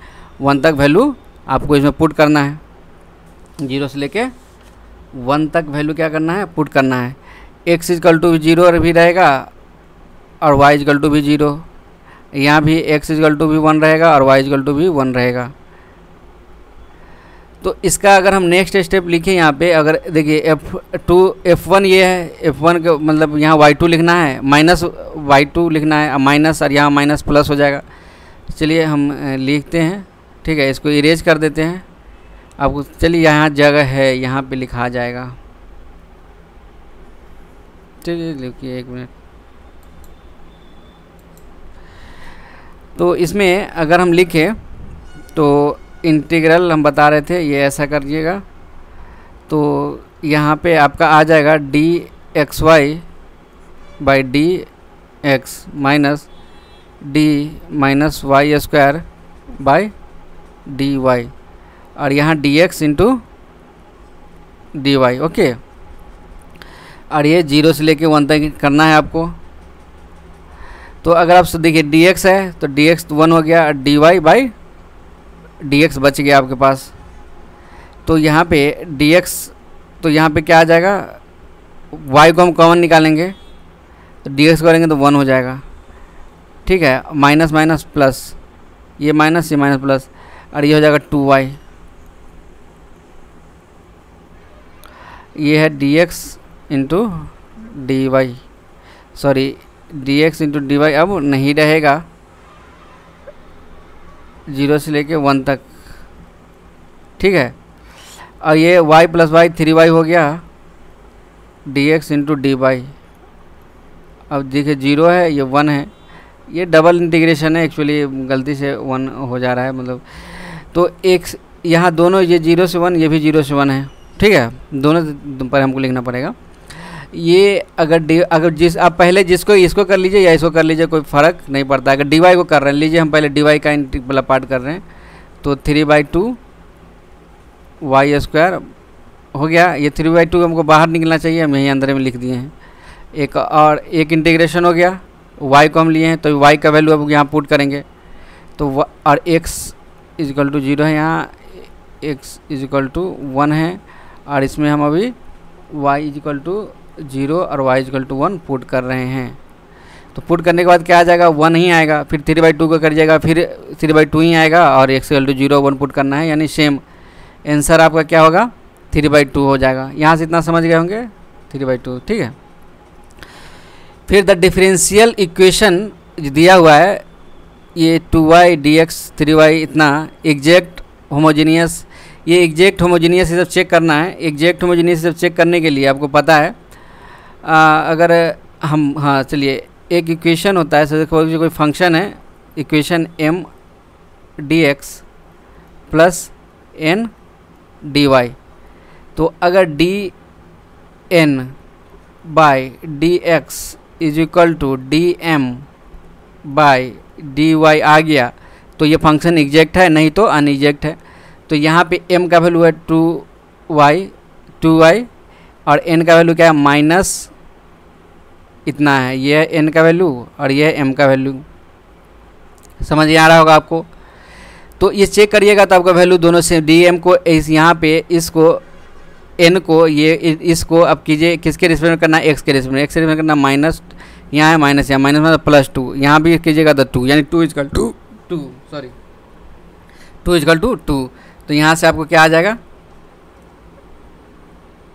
1 तक वैल्यू आपको इसमें पुट करना है, 0 से लेके 1 तक वैल्यू क्या करना है, पुट करना है। x इजकल टू 0 भी रहेगा और y इजकल टू भी 0, यहाँ भी x इजकल टू भी 1 रहेगा और y इजकल टू भी 1 रहेगा। तो इसका अगर हम नेक्स्ट स्टेप लिखें यहाँ पे, अगर देखिए f1 ये है, f1 का मतलब यहाँ y2 लिखना है, माइनस y2 लिखना है, माइनस और यहाँ माइनस प्लस हो जाएगा। चलिए हम लिखते हैं, ठीक है, इसको इरेज कर देते हैं आपको। चलिए यहाँ जगह है, यहाँ पे लिखा जाएगा, चलिए लिखिए 1 मिनट। तो इसमें अगर हम लिखें तो इंटीग्रल हम बता रहे थे, ये ऐसा करिएगा, तो यहाँ पे आपका आ जाएगा D X Y by D X minus D minus Y square by D Y, और यहाँ D X into D Y, okay. और ये 0 से लेके 1 तक करना है आपको। तो अगर आप देखिए डी एक्स है तो डी एक्स 1 हो गया, D Y by D X बच गया आपके पास। तो यहाँ पे डी एक्स, तो यहाँ पे क्या आ जाएगा, y को हम कॉमन निकालेंगे तो डी एक्स करेंगे तो 1 हो जाएगा, ठीक है। माइनस माइनस प्लस, ये माइनस प्लस, और ये हो जाएगा 2y, ये है D X into D Y, sorry D X into D Y अब नहीं रहेगा 0 से लेके 1 तक, ठीक है। और ये y प्लस वाई 3y हो गया D X into D Y. अब देखिए 0 है, ये 1 है, ये डबल इंटीग्रेशन है, एक्चुअली गलती से 1 हो जा रहा है मतलब। तो एक यहाँ दोनों, ये 0 से 1, ये भी 0 से 1 है, ठीक है, दोनों पर हमको लिखना पड़ेगा। ये अगर आप पहले जिसको इसको कर लीजिए या इसको कर लीजिए, कोई फ़र्क नहीं पड़ता। अगर डी वाई को कर रहे हैं, लीजिए हम पहले डी वाई का वाला पार्ट कर रहे हैं, तो 3/2 वाई स्क्वायर हो गया। ये 3/2 हमको बाहर निकलना चाहिए, हम यहीं अंदर में लिख दिए हैं। एक इंटीग्रेशन हो गया, y को हम लिए हैं तो y का वैल्यू अब यहाँ पुट करेंगे, तो और x इजकल टू 0 है, यहाँ x इजकल टू 1 है, और इसमें हम अभी y इजकल टू 0 और y इजकल टू 1 पुट कर रहे हैं। तो पुट करने के बाद क्या आ जाएगा, 1 ही आएगा, फिर 3/2 को कर जाएगा, फिर 3/2 ही आएगा, और x इजकल टू 0 1 पुट करना है, यानी सेम आंसर आपका क्या होगा, 3/2 हो जाएगा। यहाँ से इतना समझ गए होंगे, 3/2, ठीक है। फिर द डिफरेंशियल इक्वेशन दिया हुआ है, ये 2y dx 3y इतना एग्जैक्ट होमोजीनियस, ये एग्जैक्ट होमोजीनियस सब चेक करना है। एग्जैक्ट होमोजीनियस सब चेक करने के लिए आपको पता है, अगर हम, हाँ चलिए, एक इक्वेशन होता है, देखो कोई फंक्शन है, equation m dx plus n dy, तो अगर dn by dx is equal to dm by dy आ गया तो ये फंक्शन एग्जैक्ट है, नहीं तो अनएग्जैक्ट है। तो यहाँ पे m का वैल्यू है 2y और n का वैल्यू क्या है, माइनस इतना है, ये है n का वैल्यू और ये है m का वैल्यू। समझ आ रहा होगा आपको। तो ये चेक करिएगा तो आपका वैल्यू दोनों से, dm को इस यहाँ पे इसको n को, ये इसको अब कीजिए किसके रिस्पेक्ट में करना है, x के रिस्पेक्ट में, x के रिस्पेक्ट में करना माइनस, यहाँ है माइनस, यहाँ माइनस मतलब प्लस 2, यहाँ भी कीजिएगा तो 2, यानी 2 इजकल टू 2 इजकल टू 2। तो यहाँ से आपको क्या आ जाएगा,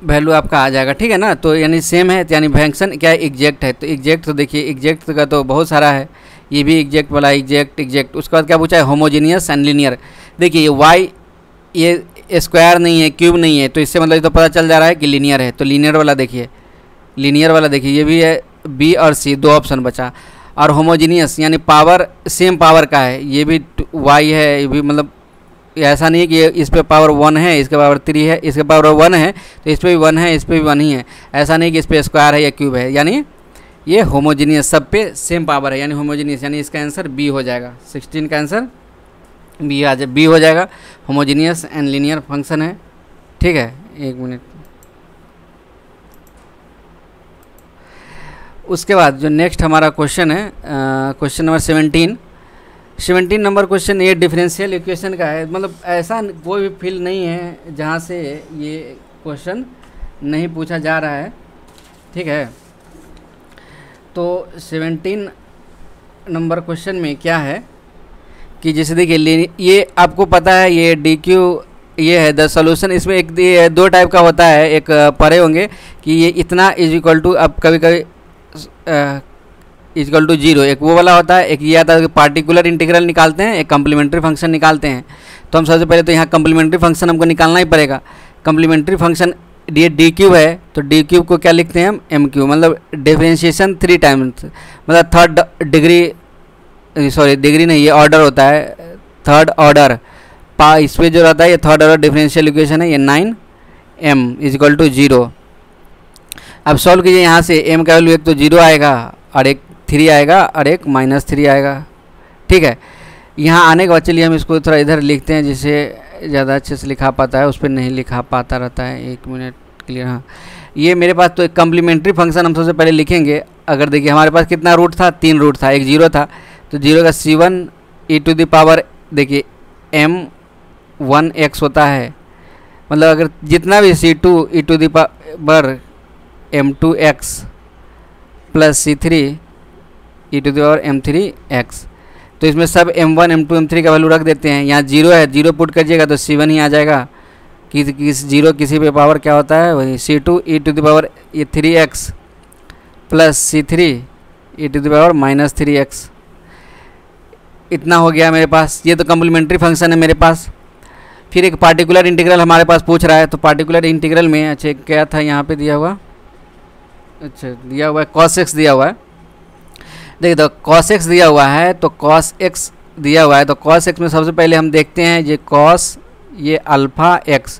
वैल्यू आपका आ जाएगा, ठीक है ना। तो यानी सेम है, यानी फंक्शन क्या है, एग्जैक्ट है। तो एग्जैक्ट, तो देखिए एग्जैक्ट का तो बहुत सारा है, ये भी एग्जैक्ट वाला एग्जैक्ट। उसके बाद क्या पूछा है, होमोजीनियस एंड लीनियर। देखिए ये y, ये स्क्वायर नहीं है, क्यूब नहीं है, तो इससे मतलब ये तो पता चल जा रहा है कि लीनियर है। तो लीनियर वाला देखिए, लीनियर वाला देखिए, ये भी है बी और सी, दो ऑप्शन बचा। और होमोजीनियस यानी पावर सेम पावर का है, ये भी वाई है, ये भी मतलब ऐसा नहीं है कि इस पे पावर 1 है, इसके पावर 3 है, इसके पावर 1 है तो इस पे भी 1 है, इस पे भी 1 ही है। ऐसा नहीं कि इस पे स्क्वायर है या क्यूब है, यानी ये होमोजीनियस, सब पे सेम पावर है, यानी होमोजीनियस, यानी इसका आंसर बी हो जाएगा। 16 का आंसर बी हो जाएगा। होमोजीनियस एंड लीनियर फंक्शन है, ठीक है। एक मिनट, उसके बाद जो नेक्स्ट हमारा क्वेश्चन है, क्वेश्चन नंबर 17 नंबर क्वेश्चन, ये डिफरेंशियल इक्वेशन का है। मतलब ऐसा कोई भी फील्ड नहीं है जहाँ से ये क्वेश्चन नहीं पूछा जा रहा है, ठीक है। तो 17 नंबर क्वेश्चन में क्या है कि जैसे देखिए, ये आपको पता है ये डी क्यू ये है द सॉल्यूशन। इसमें एक दो टाइप का होता है, एक पढ़े होंगे कि ये इतना इज इक्वल टू, अब कभी कभी इक्वल टू 0, एक वो वाला होता है। एक ये आता है कि पार्टिकुलर इंटीग्रल निकालते हैं, एक कम्प्लीमेंट्री फंक्शन निकालते हैं। तो हम सबसे पहले तो यहाँ कम्प्लीमेंट्री फंक्शन हमको निकालना ही पड़ेगा। कम्प्लीमेंट्री फंक्शन ये डी क्यूब है, तो डी क्यूब को क्या लिखते हैं हम, एम क्यूब, मतलब डिफरेंशिएशन 3 टाइम्स, मतलब थर्ड डिग्री, सॉरी डिग्री नहीं, ये ऑर्डर होता है, थर्ड ऑर्डर इस पर जो रहता है ये थर्ड ऑर्डर डिफरेंशियल इक्वेशन है। ये 9m इज इक्वल टू 0। अब सॉल्व कीजिए, यहाँ से m का वैल्यू एक तो 0 आएगा और एक 3 आएगा और एक -3 आएगा, ठीक है। यहाँ आने के बाद चलिए हम इसको थोड़ा इधर लिखते हैं, जिससे ज़्यादा अच्छे से लिखा पाता है, उस पर नहीं लिखा पाता रहता है। एक मिनट, क्लियर। हाँ, ये मेरे पास तो एक कम्प्लीमेंट्री फंक्शन हम सबसे पहले लिखेंगे। अगर देखिए हमारे पास कितना रूट था, 3 रूट था, एक 0 था, तो 0 का c1 e to the power, देखिए m1x होता है, मतलब अगर जितना भी c2 e to the power m2x plus c3 e to the power m3x, तो इसमें सब m1 m2 m3 का वैल्यू रख देते हैं। यहाँ 0 है, 0 पुट करिएगा तो c1 ही आ जाएगा, कि 0 किसी पे पावर क्या होता है, वही c2 e to the power ये 3x plus c3 e to the power -3x, इतना हो गया मेरे पास। ये तो कम्प्लीमेंट्री फंक्शन है मेरे पास। फिर एक पार्टिकुलर इंटीग्रल हमारे पास पूछ रहा है, तो पार्टिकुलर इंटीग्रल में अच्छा क्या था यहाँ पे दिया हुआ, अच्छा दिया हुआ है cos x दिया हुआ है। देखिए तो cos x दिया हुआ है, तो cos x दिया हुआ है, तो cos x में सबसे पहले हम देखते हैं ये cos ये अल्फ़ा x,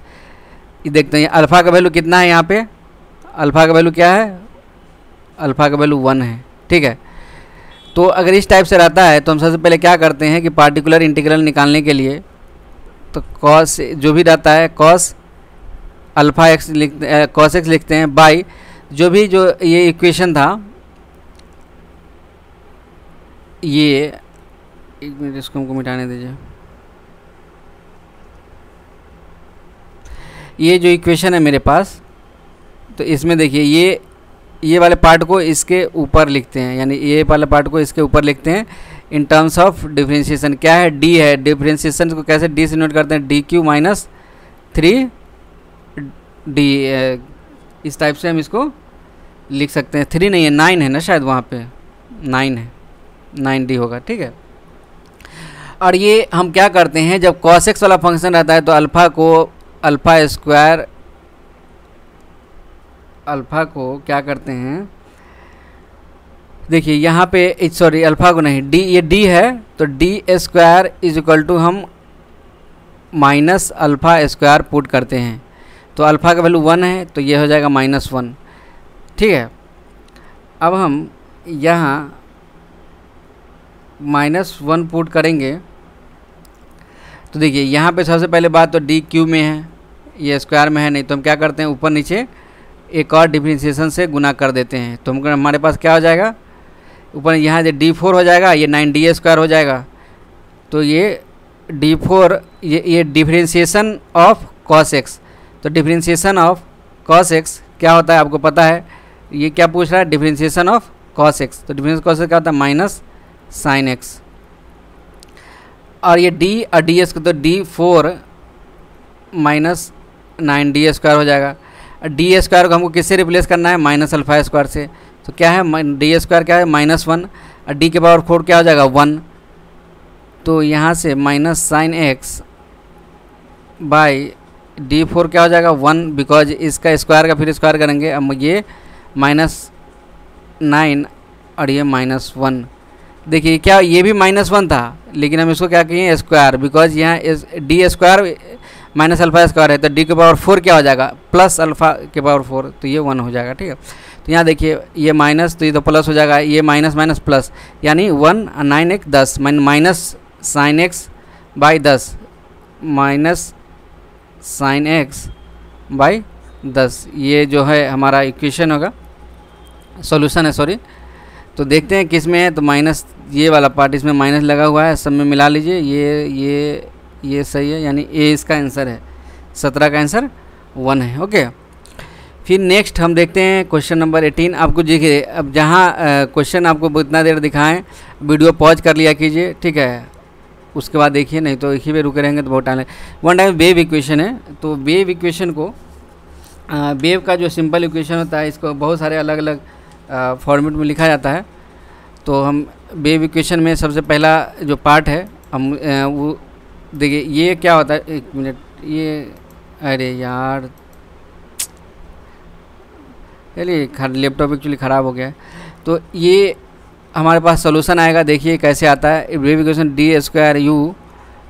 ये देखते हैं अल्फ़ा का वैल्यू कितना है। यहाँ पे अल्फ़ा का वैल्यू क्या है, अल्फ़ा का वैल्यू 1 है, ठीक है। तो अगर इस टाइप से रहता है तो हम सबसे पहले क्या करते हैं कि पार्टिकुलर इंटीग्रल निकालने के लिए तो cos जो भी रहता है cos अल्फ़ा x लिखते, cos x लिखते हैं बाई जो भी जो ये इक्वेशन था, ये एक मिनट इसको हमको मिटाने दीजिए। ये जो इक्वेशन है मेरे पास, तो इसमें देखिए ये वाले पार्ट को इसके ऊपर लिखते हैं, यानी ये वाले पार्ट को इसके ऊपर लिखते हैं इन टर्म्स ऑफ डिफरेंशिएशन। क्या है, डी है, डिफरेंशिएशन को कैसे डी से नोट करते हैं, डी क्यू माइनस 3 डी, इस टाइप से हम इसको लिख सकते हैं। 3 नहीं है, 9 है ना शायद, वहाँ पे 9 है, 9d होगा, ठीक है। और ये हम क्या करते हैं, जब cos x वाला फंक्शन रहता है तो अल्फ़ा को क्या करते हैं, देखिए यहाँ पे सॉरी अल्फ़ा को नहीं, डी, ये डी है तो d² इज इक्वल टू हम -α² पुट करते हैं। तो अल्फ़ा का वैल्यू 1 है तो ये हो जाएगा -1, ठीक है। अब हम यहाँ -1 पुट करेंगे तो देखिए यहाँ पे सबसे पहले बात तो डी क्यू में है, ये स्क्वायर में है नहीं, तो हम क्या करते हैं ऊपर नीचे एक और डिफरेंशिएशन से गुना कर देते हैं। तो हमको हमारे पास क्या हो जाएगा, ऊपर यहाँ जो d4 हो जाएगा, ये 9d² हो जाएगा। तो ये d4 ये डिफरेंशिएशन ऑफ cos x, तो डिफरेंशिएशन ऑफ cos x क्या होता है आपको पता है, ये क्या पूछ रहा है, डिफरेंशिएशन ऑफ cos x, तो डिफरेंशिएशन cos x क्या होता है माइनस साइन x, और ये d और ds को तो d4 माइनस 9d² हो जाएगा। d² को हमको किससे रिप्लेस करना है, -α² से, तो क्या है d² क्या है -1 और d के पावर 4 क्या हो जाएगा 1, तो यहाँ से minus sign x by D4 क्या हो जाएगा 1, बिकॉज इसका स्क्वायर का फिर स्क्वायर करेंगे। अब ये -9 और ये -1। देखिए क्या ये भी -1 था, लेकिन हम इसको क्या किए स्क्वायर, बिकॉज यहाँ D square minus alpha square है, तो D के पावर 4 क्या हो जाएगा प्लस अल्फा के पावर 4, तो ये 1 हो जाएगा। ठीक है, तो यहाँ देखिए ये माइनस, तो ये तो प्लस हो जाएगा, ये माइनस माइनस प्लस, यानी 1 9 1 10 minus sine x by 10 minus sine x by 10, ये जो है हमारा इक्वेशन होगा, सॉल्यूशन है सॉरी। तो देखते हैं किस में है, तो माइनस ये वाला पार्ट इसमें माइनस लगा हुआ है, सब में मिला लीजिए, ये सही है, यानी ए इसका आंसर है, 17 का आंसर 1 है। ओके, फिर नेक्स्ट हम देखते हैं क्वेश्चन नंबर 18। आपको देखिए अब जहाँ क्वेश्चन आपको इतना देर दिखाएं, वीडियो पॉज कर लिया कीजिए, ठीक है, उसके बाद देखिए, नहीं तो एक ही पे रुके रहेंगे तो बहुत टाइम लगे। वन टाइम वेव इक्वेशन है, तो वेव इक्वेशन को वेव का जो सिंपल इक्वेशन होता है, इसको बहुत सारे अलग अलग फॉर्मेट में लिखा जाता है। तो हम वेव इक्वेशन में सबसे पहला जो पार्ट है, हम वो देखिए ये क्या होता है, एक मिनट, ये अरे यार चलिए लैपटॉप एक्चुअली ख़राब हो गया है। तो ये हमारे पास सॉल्यूशन आएगा, देखिए कैसे आता है। Wave equation d²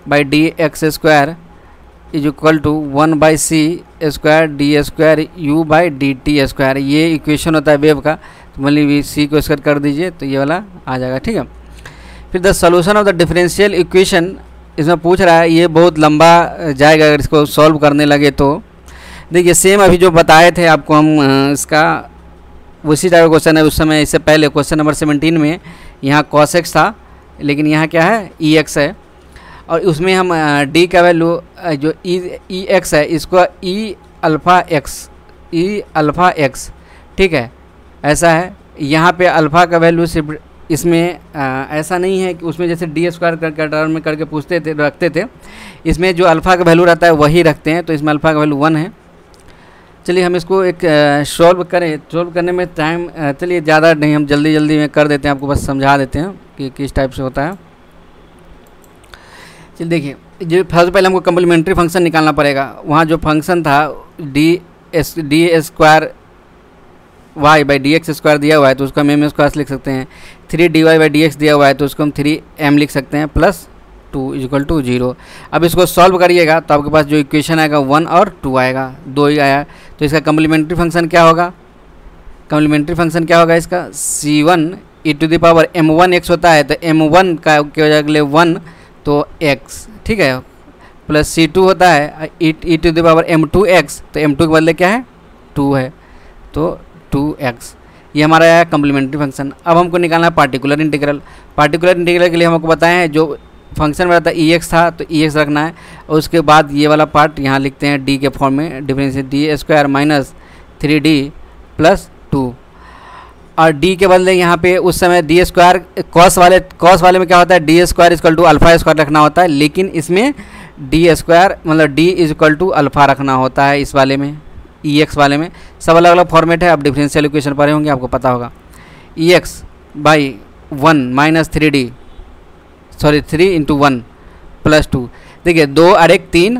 by dx² is equal to 1/c² d² by dt², ये इक्वेशन होता है वेव का। तो मतलब c को स्क्वायर कर दीजिए तो ये वाला आ जाएगा। ठीक है, फिर the solution of the differential equation, इसमें पूछ रहा है, ये बहुत लंबा जाएगा अगर इसको सॉल्व करने लगे तो। देखिए सेम अभी जो बताए थे आपको हम, इसका उसी टाइप का क्वेश्चन है। उस समय इससे पहले क्वेश्चन नंबर 17 में यहाँ cos x था, लेकिन यहाँ क्या है ex है, और उसमें हम d का वैल्यू जो ex है, इसको e अल्फ़ा x, ठीक है, ऐसा है। यहाँ पे अल्फ़ा का वैल्यू सिर्फ इसमें ऐसा नहीं है कि उसमें जैसे d² कर टर्म में करके पूछते थे, रखते थे, इसमें जो अल्फ़ा का वैल्यू रहता है वही रखते हैं। तो इसमें अल्फ़ा का वैल्यू 1 है। चलिए हम इसको एक सॉल्व करें। सॉल्व करने में टाइम चलिए ज़्यादा नहीं, हम जल्दी जल्दी में कर देते हैं, आपको बस समझा देते हैं कि किस टाइप से होता है। चलिए देखिए, जो सबसे पहले हमको कम्प्लीमेंट्री फंक्शन निकालना पड़ेगा। वहाँ जो फंक्शन था d² y बाई dx² दिया हुआ है, तो उसको हम m² लिख सकते हैं। 3dy बाई dx दिया हुआ है, तो उसको हम 3m लिख सकते हैं, प्लस 2 इक्वल टू 0। अब इसको सॉल्व करिएगा तो आपके पास जो इक्वेशन आएगा 1 और 2 आएगा, 2 ही आया। तो इसका कम्प्लीमेंट्री फंक्शन क्या होगा, कम्प्लीमेंट्री फंक्शन क्या होगा इसका, c1 e⁻ m1x होता है, तो m1 का के अगले 1 तो x, ठीक है, प्लस c2 होता है e⁻m2x, तो m2 के बदले क्या है 2 है, तो 2x। ये हमारा आया कम्प्लीमेंट्री फंक्शन। अब हमको निकालना है पार्टिकुलर इंटीग्रल। पार्टिकुलर इंटीग्रल के लिए हमको बताएं हैं, जो फंक्शन में रहता है ex था, तो ex रखना है, और उसके बाद ये वाला पार्ट यहाँ लिखते हैं d के फॉर्म में, differential d² minus 3d plus 2, और d के बदले यहाँ पे उस समय d² कॉस वाले में क्या होता है, d² इक्वल टू अल्फ़ा² रखना होता है, लेकिन इसमें d² मतलब d is equal to alpha रखना होता है। इस वाले में ex वाले में सब अलग अलग फॉर्मेट है। आप डिफरेंशियल इक्वेशन पढ़े होंगे, आपको पता होगा। ex by 1 minus 3d, sorry 3 into 1 plus 2। देखिए 2 और 1 3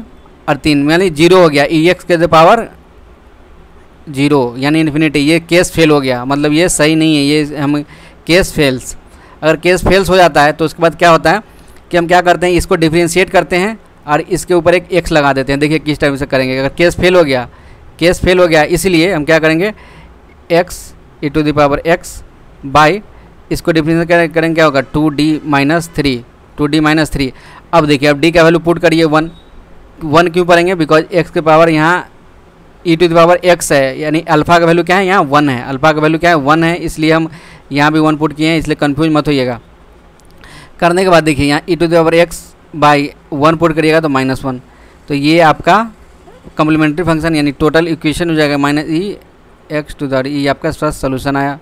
और 3 यानी 0 हो गया, ex के पावर 0 यानी इन्फिनिटी। ये केस फेल हो गया, मतलब ये सही नहीं है, ये हम केस फेल्स। अगर केस फेल्स हो जाता है तो उसके बाद क्या होता है कि हम क्या करते हैं, इसको डिफरेंशिएट करते हैं और इसके ऊपर एक x लगा देते हैं। देखिए किस टाइप से करेंगे। अगर केस फेल हो गया, इसलिए हम क्या करेंगे, x e⁻x बाई इसको डिफरेंशिएट करेंगे, क्या होगा 2d माइनस 3। अब देखिए, अब d का वैल्यू पुट करिए 1 क्यों पढ़ेंगे, बिकॉज x के पावर यहाँ e⁻x है, यानी अल्फ़ा का वैल्यू क्या है, यहाँ 1 है, अल्फ़ा का वैल्यू क्या है 1 है, इसलिए हम यहाँ भी 1 पुट किए हैं, इसलिए कन्फ्यूज मत होइएगा। करने के बाद देखिए यहाँ e⁻x बाई 1 पुट करिएगा तो -1, तो ये आपका कम्प्लीमेंट्री फंक्शन यानी टोटल इक्वेशन हो जाएगा -e⁻x⁴। ये आपका फर्स्ट सोल्यूशन आया।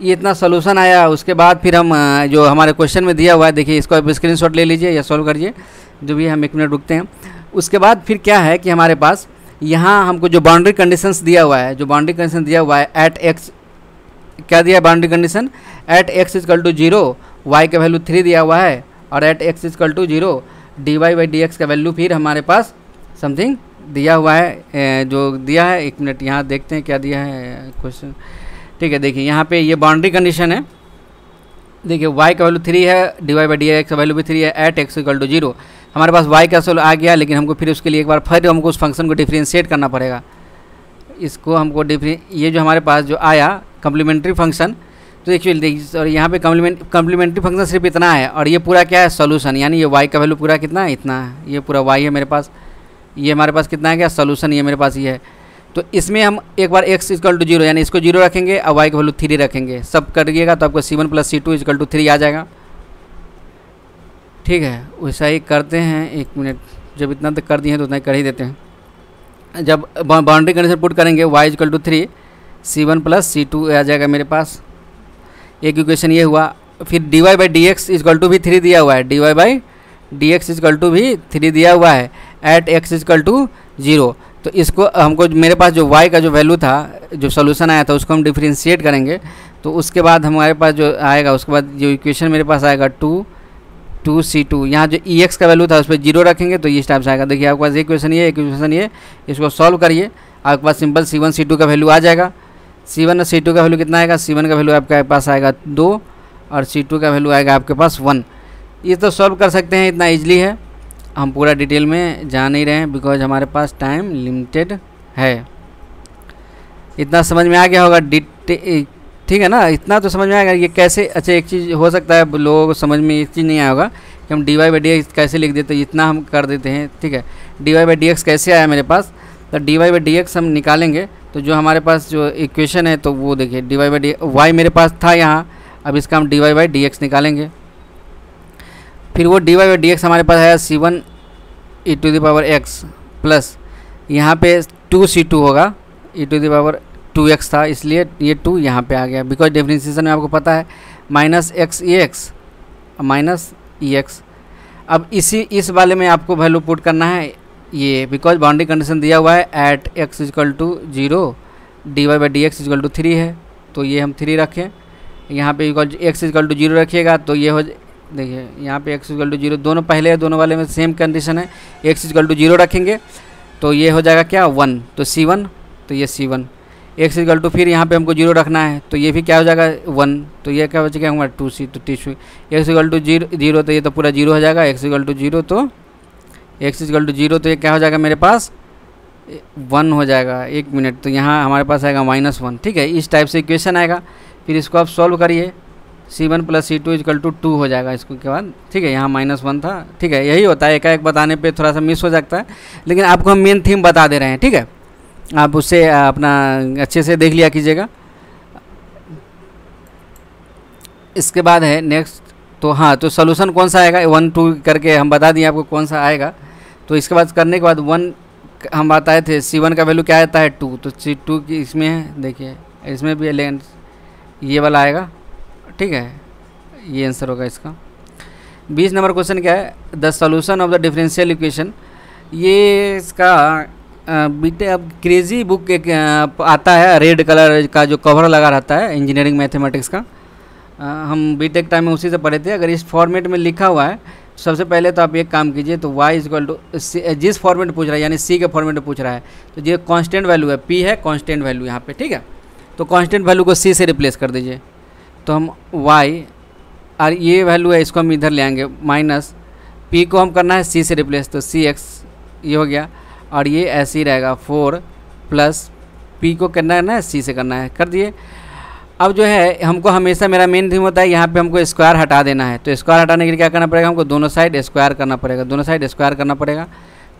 ये इतना सोल्यूशन आया, उसके बाद फिर हम जो हमारे क्वेश्चन में दिया हुआ है, देखिए इसको आप स्क्रीनशॉट ले लीजिए या सॉल्व करिए, जो भी हम 1 मिनट रुकते हैं। उसके बाद फिर क्या है कि हमारे पास यहाँ हमको जो बाउंड्री कंडीशंस दिया हुआ है, एट x, क्या दिया है boundary condition, at x equal to 0 y का वैल्यू 3 दिया हुआ है, और at x equal to 0 dy बाई dx का वैल्यू फिर हमारे पास समथिंग दिया हुआ है, जो दिया है, एक मिनट यहाँ देखते हैं क्या दिया है क्वेश्चन। ठीक है, देखिए यहाँ पे ये बाउंड्री कंडीशन है। देखिए y का वैल्यू 3 है, dy बाई डी एक्स का वैल्यू भी 3 है, एट एक्स इक्वल टू 0। हमारे पास y का सोल्व आ गया, लेकिन हमको फिर उसके लिए एक बार फिर हमको उस फंक्शन को डिफ्रेंशिएट करना पड़ेगा। इसको हमको ये जो हमारे पास जो आया कम्प्लीमेंट्री फंक्शन, तो एक्चुअली देखिए, और यहाँ पे कम्प्लीमेंट्री फंक्शन सिर्फ इतना है, और ये पूरा क्या है सोल्यूशन, यानी ये y का वैल्यू पूरा कितना है, इतना है, ये पूरा y है मेरे पास, ये हमारे पास कितना है क्या सोल्यूशन, ये मेरे पास ये है। तो इसमें हम एक बार x इक्वल टू 0 यानी इसको 0 रखेंगे और y का वैल्यू 3 रखेंगे, सब करिएगा तो आपको C1 plus C2 equal to 3 आ जाएगा। ठीक है, वैसा ही करते हैं, एक मिनट, जब इतना तक कर दिए हैं तो उतना ही कर ही देते हैं। जब बाउंड्री कंडीशन पुट करेंगे y equal to 3, C1 plus C2 आ जाएगा मेरे पास। एक इक्वेशन ये हुआ। फिर dy by D x equal to भी 3 दिया हुआ है, dy by D x equal to भी 3 दिया हुआ है, एट x इक्वल टू 0। तो इसको हमको मेरे पास जो y का जो वैल्यू था, जो सोल्यूशन आया था, उसको हम डिफ्रेंशिएट करेंगे। तो उसके बाद हमारे पास जो आएगा, उसके बाद जो इक्वेशन मेरे पास आएगा 2C2, यहाँ जो ex का वैल्यू था उस पर 0 रखेंगे तो इस टाइप से आएगा। देखिए आपके पास एक इक्वेशन ये, एक इक्वेशन ये, इसको सॉल्व करिए, आपके पास सिंपल C1 C2 का वैल्यू आ जाएगा। C1 और C2 का वैल्यू कितना आएगा, C1 का वैल्यू आपके पास आएगा 2 और C2 का वैल्यू आएगा आपके पास 1। ये तो सॉल्व कर सकते हैं, इतना ईजिली है, हम पूरा डिटेल में जा नहीं रहे हैं बिकॉज हमारे पास टाइम लिमिटेड है। इतना समझ में आ गया होगा, ठीक है ना, इतना तो समझ में आएगा ये कैसे। अच्छा, एक चीज़ हो सकता है लोगों को समझ में एक चीज़ नहीं आया होगा कि हम dy बाई डी एक्स कैसे लिख देते हैं, इतना हम कर देते हैं। ठीक है, dy बाई डी एक्स कैसे आया मेरे पास, तो dy बाई डी एक्स हम निकालेंगे तो जो हमारे पास जो इक्वेशन है तो वो देखिए dy बाई डी y मेरे पास था यहाँ, अब इसका हम dy बाई डी एक्स निकालेंगे। फिर वो dy बाई डी एक्स हमारे पास है C1 e to the power x plus यहाँ पे 2C2 होगा, e to the power 2x था, इसलिए ये 2 यहाँ पे आ गया बिकॉज डिफरेंशिएशन में आपको पता है माइनस एक्स ए एक्स माइनस ई एक्स। अब इस वाले में आपको वैल्यू पुट करना है ये, बिकॉज बाउंड्री कंडीशन दिया हुआ है at x equal to 0, dy by D x equal to 3 है, तो ये हम 3 रखें। यहाँ पे x इक्वल टू 0 रखिएगा तो ये हो, देखिए यहाँ पे x इक्वल टू 0, दोनों पहले है, दोनों वाले में सेम कंडीशन है, x इक्वल टू 0 रखेंगे तो ये हो जाएगा क्या 1, तो C1, तो ये C1, x इक्वल टू फिर यहाँ पे हमको 0 रखना है तो ये भी क्या हो जाएगा 1, तो ये क्या बचेगा हमारा 2C, तो टी x इक्वल टू 0 तो ये तो पूरा 0 हो जाएगा, x इक्वल टू 0 तो x इक्वल टू 0 तो ये क्या हो जाएगा मेरे पास 1 हो जाएगा। एक मिनट, तो यहाँ हमारे पास आएगा -1। ठीक है, इस टाइप से इक्वेशन आएगा। फिर इसको आप सॉल्व करिए, C1 plus C2 equal to 2 हो जाएगा इसको के बाद। ठीक है, यहाँ -1 था। ठीक है, यही होता है, एकाएक बताने पे थोड़ा सा मिस हो जाता है, लेकिन आपको हम मेन थीम बता दे रहे हैं। ठीक है, आप उससे अपना अच्छे से देख लिया कीजिएगा। इसके बाद है नेक्स्ट, तो हाँ, तो सोल्यूशन कौन सा आएगा 1 2 करके हम बता दिए आपको कौन सा आएगा। तो इसके बाद करने के बाद 1 हम बताए थे, C1 का वैल्यू क्या आता है 2, तो C2 की इसमें है, देखिए इसमें भी लेंथ ये वाला आएगा। ठीक है, ये आंसर होगा इसका। 20 नंबर क्वेश्चन क्या है, the solution of the differential equation. ये इसका बीटे अब क्रेजी बुक एक आता है, रेड कलर का जो कवर लगा रहता है इंजीनियरिंग मैथमेटिक्स का, हम बीटेक टाइम में उसी से पढ़े थे। अगर इस फॉर्मेट में लिखा हुआ है, सबसे पहले तो आप एक काम कीजिए, तो y इक्वल टू जिस फॉर्मेट पूछ रहा है यानी c के फॉर्मेट में पूछ रहा है, तो ये कांस्टेंट वैल्यू है, p है कांस्टेंट वैल्यू यहाँ पे। ठीक है, तो कांस्टेंट वैल्यू को c से रिप्लेस कर दीजिए, तो हम y और ये वैल्यू है इसको हम इधर ले आएंगे, माइनस p को हम करना है c से रिप्लेस, तो cx ये हो गया, और ये ऐसे ही रहेगा 4 प्लस p को करना है ना c से करना है, कर दिए। अब जो है हमको हमेशा, मेरा मेन थीम होता है यहाँ पे हमको स्क्वायर हटा देना है, तो स्क्वायर हटाने के लिए क्या करना पड़ेगा, हमको दोनों साइड स्क्वायर करना पड़ेगा, दोनों साइड स्क्वायर करना पड़ेगा।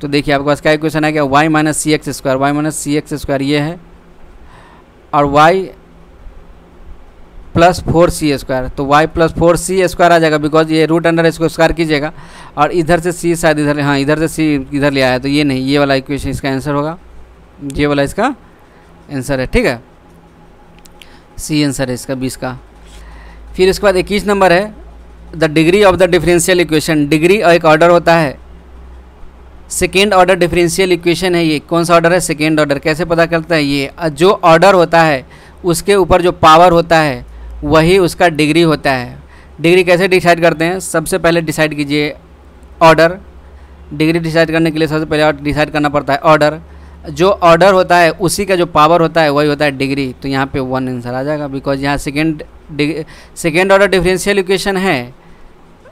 तो देखिए आपके पास क्या इक्वेशन है, क्या y माइनस सी एक्स स्क्वायर, वाई माइनस सी एक्स स्क्वायर ये है, और y प्लस 4c स्क्वायर, तो y प्लस 4c स्क्वायर आ जाएगा, बिकॉज ये रूट अंडर इसको स्क्वायर कीजिएगा, और इधर से c शायद इधर, हाँ इधर से c इधर ले आया, तो ये नहीं, ये वाला इक्वेशन इसका आंसर होगा, ये वाला इसका आंसर है। ठीक है, सी आंसर है इसका 20 का। फिर इसके बाद 21 नंबर है, the degree of the differential equation. Degree एक ऑर्डर होता है, सेकेंड ऑर्डर डिफरेंशियल इक्वेशन है ये। कौन सा ऑर्डर है, सेकेंड ऑर्डर। कैसे पता चलता है, ये जो ऑर्डर होता है उसके ऊपर जो पावर होता है वही उसका डिग्री होता है। डिग्री कैसे डिसाइड करते हैं, सबसे पहले डिसाइड कीजिए ऑर्डर, डिग्री डिसाइड करने के लिए सबसे पहले डिसाइड करना पड़ता है ऑर्डर, जो ऑर्डर होता है उसी का जो पावर होता है वही होता है डिग्री। तो यहाँ पे 1 आंसर आ जाएगा, बिकॉज यहाँ सेकेंड ऑर्डर डिफरेंशियल इक्वेशन है।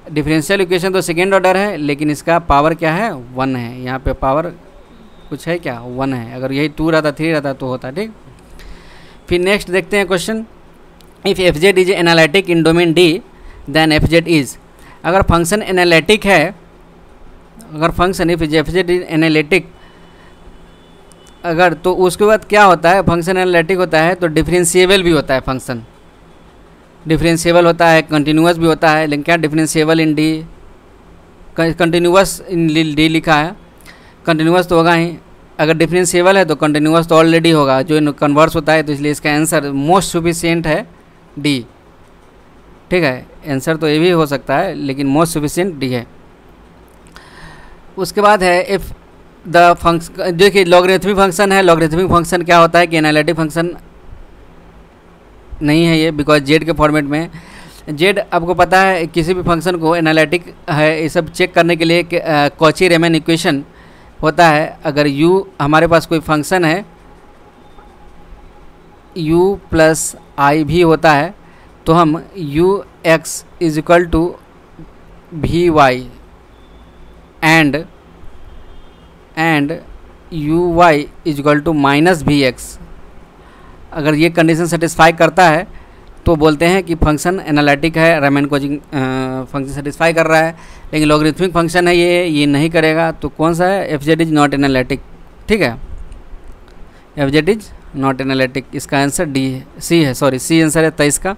डिफरेंशियल इक्वेशन तो सेकेंड ऑर्डर है, लेकिन इसका पावर क्या है 1 है। यहाँ पे पावर कुछ है क्या 1 है। अगर यही 2 रहता 3 रहता तो होता, ठीक। फिर नेक्स्ट देखते हैं question, if f z is analytic in domain d then f z is. अगर फंक्शन एनालिटिक है, अगर function if f z is analytic अगर, तो उसके बाद क्या होता है, फंक्शन एनालिटिक होता है तो डिफरेंशिएबल भी होता है। फंक्शन डिफरेंशिएबल होता है, कंटिन्यूअस भी होता है। लेकिन क्या डिफरेंशिएबल इन डी, कंटिन्यूअस इन डी लिखा है, कंटिन्यूअस तो होगा ही। अगर डिफरेंशिएबल है तो कंटिन्यूअस तो ऑलरेडी होगा, जो कन्वर्स होता है, तो इसलिए इसका आंसर मोस्ट सफिशिएंट है डी, ठीक है। आंसर तो ये भी हो सकता है, लेकिन मोस्ट सफिशिएंट डी है। उसके बाद है इफ़ द फंक्शन, देखिए लॉगरिथमिक फंक्शन है। लॉगरिथमिक फंक्शन क्या होता है कि एनालिटिक फंक्शन नहीं है ये, बिकॉज जेड के फॉर्मेट में। जेड आपको पता है किसी भी फंक्शन को एनालिटिक है ये सब चेक करने के लिए कॉची रीमैन इक्वेशन होता है। अगर u हमारे पास कोई फंक्शन है u प्लस आई भी होता है, तो हम u x is equal to v y and u y is equal to minus v x. अगर ये कंडीशन सेटिस्फाई करता है तो बोलते हैं कि फंक्शन एनालिटिक है, रीमैन कॉची फंक्शन सेटिस्फाई कर रहा है। लेकिन लॉगरिथमिक फंक्शन है ये नहीं करेगा, तो कौन सा है, F z is not analytic, ठीक है। F z is not analytic, इसका आंसर डी है, सी है, सॉरी सी आंसर है 23 का।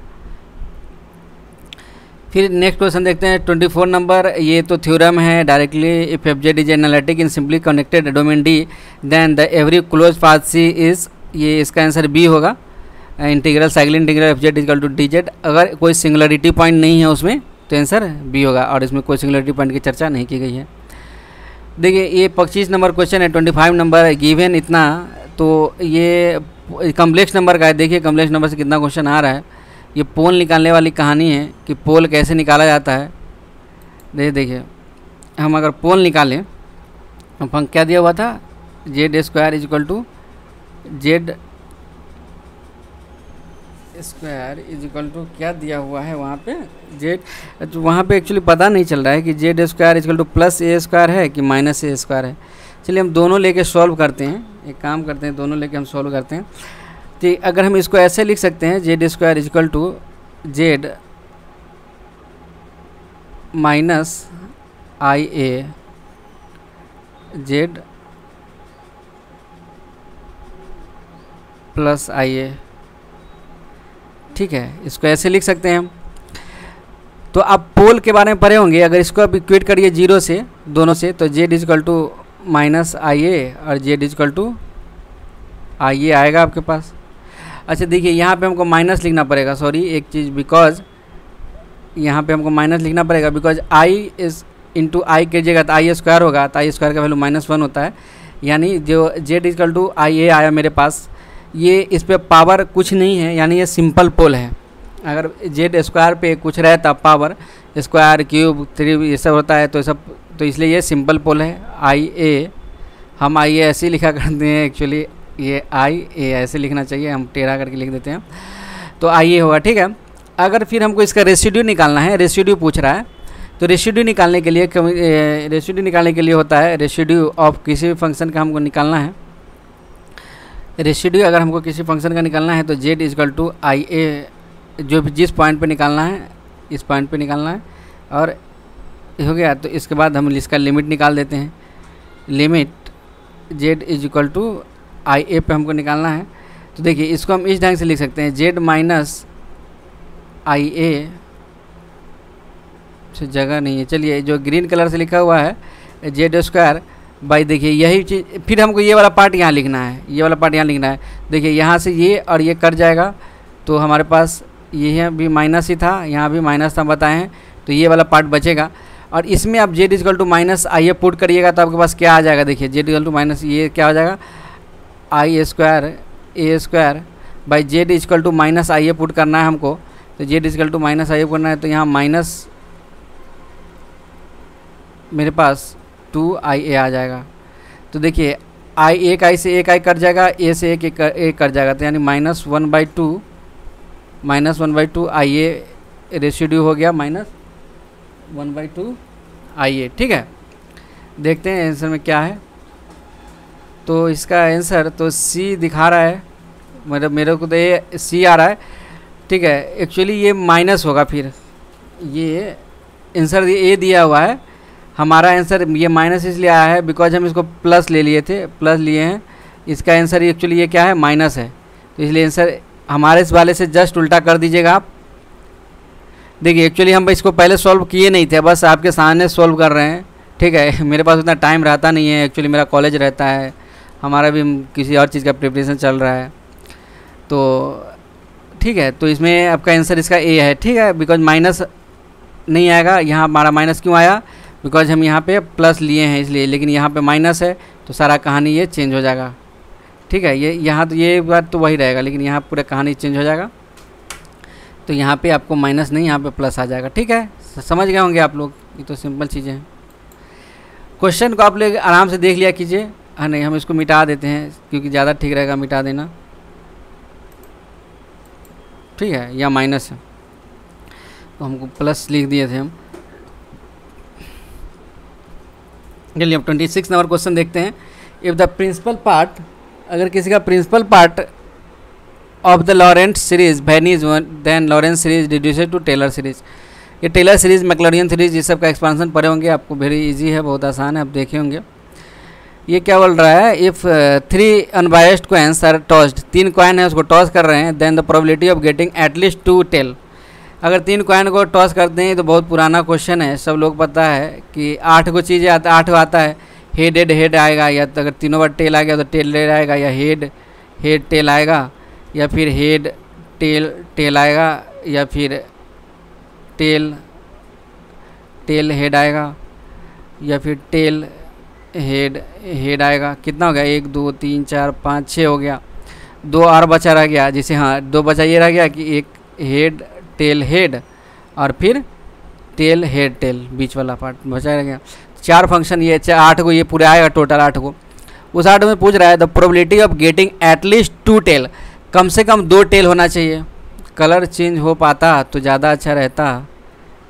फिर नेक्स्ट क्वेश्चन देखते हैं 24 नंबर। ये तो थ्योरम है directly, if f z is analytic in simply connected domain d then the every close path c is, ये इसका आंसर बी होगा। Integral cycle integral f z is equal to d z. अगर कोई singularity point नहीं है उसमें तो answer b होगा, और इसमें कोई सिंगुलरिटी पॉइंट की चर्चा नहीं की गई है। देखिए ये 25 नंबर क्वेश्चन है, 25 नंबर गिवन इतना, तो ये कम्प्लेक्स नंबर का है। देखिए कम्प्लेक्स नंबर से कितना क्वेश्चन आ रहा है। ये पोल निकालने वाली कहानी है कि पोल कैसे निकाला जाता है। देखिए हम अगर पोल निकालें, हम क्या दिया हुआ था, z square is equal to z square is equal to क्या दिया हुआ है वहाँ पे, जेड, वहाँ पे एक्चुअली पता नहीं चल रहा है कि Z square is equal two plus A square है कि माइनस ए स्क्वायर है। चलिए हम दोनों लेके सॉल्व करते हैं, एक काम करते हैं, दोनों लेके हम सॉल्व करते हैं। तो अगर हम इसको ऐसे लिख सकते हैं, z square is equal to z minus i a z plus i a, ठीक है, इसको ऐसे लिख सकते हैं हम। तो आप पोल के बारे में पढ़े होंगे, अगर इसको आप इक्वेट करिए जीरो से, दोनों से, तो z is equal to minus i ए और जेड इजकल टू आई ए आएगा आपके पास। अच्छा देखिए यहाँ पे हमको माइनस लिखना पड़ेगा, सॉरी एक चीज़, बिकॉज यहाँ पे हमको माइनस लिखना पड़ेगा, बिकॉज आई इज इंटू आई कीजिएगा तो आई स्क्वायर होगा, तो आई स्क्वायर का वैल्यू -1 होता है। यानी जो जेड इजकल टू आई ए आया मेरे पास, ये इस पे पावर कुछ नहीं है, यानी ये सिंपल पोल है। अगर जेड स्क्वायर पे कुछ रहता पावर, स्क्वायर क्यूब 3 ये सब होता है, तो सब, तो इसलिए ये सिंपल पोल है। आई ए, हम आई ए ऐसे लिखा करते हैं, एक्चुअली ये आई ए ऐसे लिखना चाहिए, हम टेढ़ा करके लिख देते हैं, तो आई ए होगा, ठीक है। अगर फिर हमको इसका रेसिड्यू निकालना है, रेसिड्यू पूछ रहा है, तो रेसिड्यू निकालने के लिए होता है, रेसिड्यू ऑफ किसी भी फंक्शन का हमको निकालना है। रेसिड्यू अगर हमको किसी फंक्शन का निकालना है तो जेड इजकल टू आई ए, जो भी जिस पॉइंट पे निकालना है इस पॉइंट पे निकालना है, और हो गया। तो इसके बाद हम इसका लिमिट निकाल देते हैं। लिमिट जेड इजकल टू आई ए पे हमको निकालना है, तो देखिए इसको हम इस ढंग से लिख सकते हैं, जेड माइनस आई ए से जगह नहीं है, चलिए जो ग्रीन कलर से लिखा हुआ है जेड स्क्वायर बाई, देखिए यही चीज़, फिर हमको ये वाला पार्ट यहाँ लिखना है, ये वाला पार्ट यहाँ लिखना है। देखिए यहाँ से ये और ये कट जाएगा, तो हमारे पास ये भी माइनस ही था, यहाँ भी माइनस था बताए हैं, तो ये वाला पार्ट बचेगा। और इसमें आप z is equal to minus i a put करिएगा तो आपके पास क्या आ जाएगा, देखिए जेड इजकल टू माइनस ये क्या हो जाएगा, i square a square by z is equal to minus i a put करना है हमको, तो z is equal to minus i a करना है, तो यहाँ माइनस मेरे पास 2IA आ जाएगा। तो देखिए एक आई से एक आई कट जाएगा, ए से एक कट जाएगा, तो यानी -1/2 IA रेसिड्यू हो गया -1/2 IA। ठीक है, देखते हैं आंसर में क्या है। तो इसका आंसर तो सी दिखा रहा है, मतलब मेरे को तो ये सी आ रहा है। ठीक है, एक्चुअली ये माइनस होगा, फिर ये आंसर ए दिया हुआ है, हमारा आंसर ये माइनस इसलिए आया है बिकॉज हम इसको प्लस ले लिए थे, प्लस लिए हैं। इसका आंसर एक्चुअली ये क्या है, माइनस है, तो इसलिए आंसर हमारे इस वाले से जस्ट उल्टा कर दीजिएगा आप। देखिए एक्चुअली हम इसको पहले सॉल्व किए नहीं थे, बस आपके सामने सॉल्व कर रहे हैं। ठीक है, मेरे पास उतना टाइम रहता नहीं है, एक्चुअली मेरा कॉलेज रहता है, हमारा भी किसी और चीज़ का प्रिपरेशन चल रहा है। तो ठीक है, तो इसमें आपका आंसर इसका ए है। ठीक है, बिकॉज माइनस नहीं आएगा, यहाँ हमारा माइनस क्यों आया, बिकॉज हम यहाँ पे प्लस लिए हैं इसलिए, लेकिन यहाँ पे माइनस है तो सारा कहानी ये चेंज हो जाएगा। ठीक है, ये यहाँ तो ये बात तो वही रहेगा, लेकिन यहाँ पूरा कहानी चेंज हो जाएगा। तो यहाँ पे आपको माइनस नहीं, यहाँ पे प्लस आ जाएगा। ठीक है, समझ गए होंगे आप लोग, ये तो सिंपल चीज़ें हैं। क्वेश्चन को आप लोग आराम से देख लिया कीजिए। हाँ नहीं, हम इसको मिटा देते हैं क्योंकि ज़्यादा ठीक रहेगा मिटा देना। ठीक है, या माइनस है तो हमको प्लस लिख दिए थे हम। चलिए अब 26 नंबर क्वेश्चन देखते हैं। इफ़ द प्रिंसिपल पार्ट, अगर किसी का principal part of the Laurent series vanishes then Laurent series reduced to Taylor series. ये टेलर सीरीज, मैक्लॉरिन सीरीज, ये सब का एक्सपांसन पढ़े होंगे, आपको वेरी इजी है, बहुत आसान है, आप देखे होंगे। ये क्या बोल रहा है, if 3 unbiased coins are tossed, 3 coin है उसको टॉस कर रहे हैं, then the probability of getting at least 2 tail. अगर 3 कॉइन को टॉस करते हैं तो बहुत पुराना क्वेश्चन है, सब लोग पता है कि 8 को चीज़ें आता, 8 आता है, हेड आएगा, या तो अगर तीनों बार टेल आ गया तो टेल हेड आएगा, या हेड टेल आएगा, या फिर हेड टेल आएगा, या फिर टेल हेड आएगा, या फिर टेल हेड आएगा। कितना हो गया, 1 2 3 4 5 6 हो गया, 2 और बचा रह गया, जैसे हाँ 2 बचा ये रह गया कि एक हेड टेल हेड और फिर टेल हेड टेल, बीच वाला पार्ट बचा रह गया। 4 फंक्शन ये 8 को ये पूरे आएगा, टोटल 8 को। उस 8 में पूछ रहा है the probability of getting at least 2 tail, कम से कम 2 टेल होना चाहिए। कलर चेंज हो पाता तो ज़्यादा अच्छा रहता,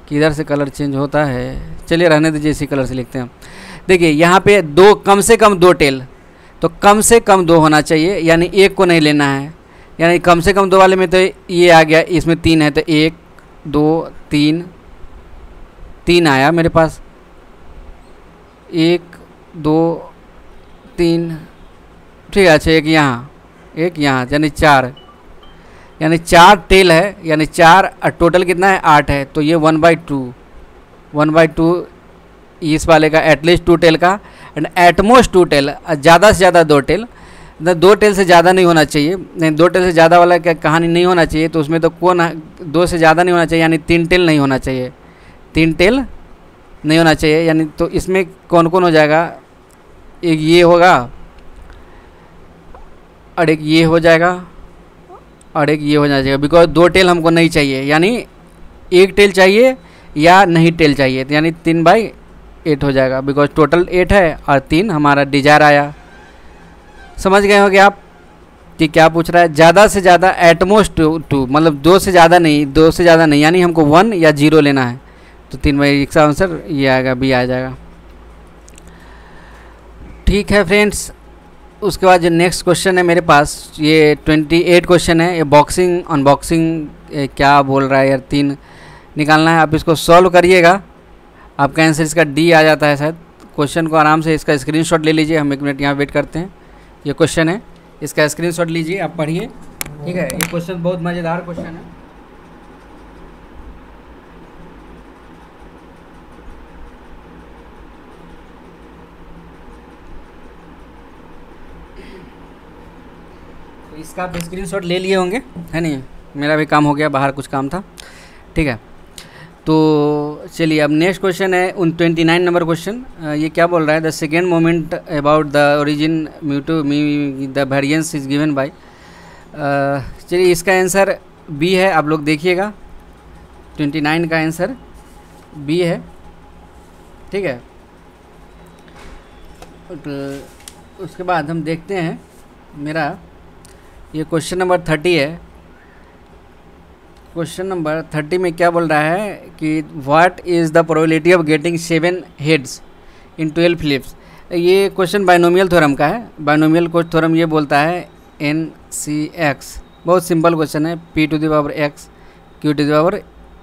किधर से कलर चेंज होता है, चलिए रहने दीजिए, इसी कलर से लिखते हैं। देखिए यहाँ पे 2, कम से कम 2 टेल, तो कम से कम 2 होना चाहिए, यानी 1 को नहीं लेना है, यानी कम से कम 2 वाले में तो ये आ गया, इसमें 3 है तो 1 2 3 आया मेरे पास, 1 2 3। ठीक है, अच्छा एक यहाँ यानी 4, यानी 4 टेल है, यानी 4 टोटल कितना है 8 है, तो ये 1/2 इस वाले का एटलीस्ट 2 टेल का, एंड एटमोस्ट 2 टेल, ज़्यादा से ज़्यादा 2 टेल, 2 टेल से ज़्यादा नहीं होना चाहिए, नहीं 2 टेल से ज़्यादा वाला क्या कहानी नहीं होना चाहिए, तो उसमें तो कौन 2 से ज़्यादा नहीं होना चाहिए, यानी 3 टेल नहीं होना चाहिए, 3 टेल नहीं होना चाहिए, यानी तो इसमें कौन कौन हो जाएगा, एक ये होगा और एक ये हो जाएगा और एक ये हो जाएगा, बिकॉज 2 टेल हमको नहीं चाहिए, यानी 1 टेल चाहिए या नहीं टेल चाहिए, तो यानी 3/8 हो जाएगा, बिकॉज टोटल 8 है और 3 हमारा डिजायर आया। समझ गए होंगे आप कि क्या पूछ रहा है, ज़्यादा से ज़्यादा एटमोस्ट 2, मतलब 2 से ज़्यादा नहीं, यानी हमको 1 या 0 लेना है, तो 3/8 का आंसर ये आएगा, बी आ जाएगा। ठीक है फ्रेंड्स, उसके बाद जो नेक्स्ट क्वेश्चन है मेरे पास, ये 28 क्वेश्चन है, ये बॉक्सिंग अनबॉक्सिंग क्या बोल रहा है यार, 3 निकालना है, आप इसको सॉल्व करिएगा, आपका आंसर इसका डी आ जाता है शायद। क्वेश्चन को आराम से इसका स्क्रीनशॉट ले लीजिए, हम 1 मिनट यहाँ वेट करते हैं। ये क्वेश्चन है, इसका स्क्रीनशॉट लीजिए, आप पढ़िए। ठीक है, ये क्वेश्चन बहुत मज़ेदार क्वेश्चन है। तो इसका आप स्क्रीनशॉट ले लिए होंगे, है नहीं, मेरा भी काम हो गया, बाहर कुछ काम था। ठीक है, तो चलिए अब नेक्स्ट क्वेश्चन है 29 नंबर क्वेश्चन। ये क्या बोल रहा है, the second moment about the origin Mewtwo the variance is given by. चलिए इसका आंसर बी है, आप लोग देखिएगा, 29 का आंसर बी है। ठीक है, तो उसके बाद हम देखते हैं, मेरा ये क्वेश्चन नंबर 30 है। क्वेश्चन नंबर 30 में क्या बोल रहा है कि what is the probability of getting 7 heads in 12 flips. ये क्वेश्चन बाइनोमियल थ्योरम का है। बाइनोमियल को थ्योरम ये बोलता है NCX। बहुत सिंपल क्वेश्चन है, P to the power x Q to the power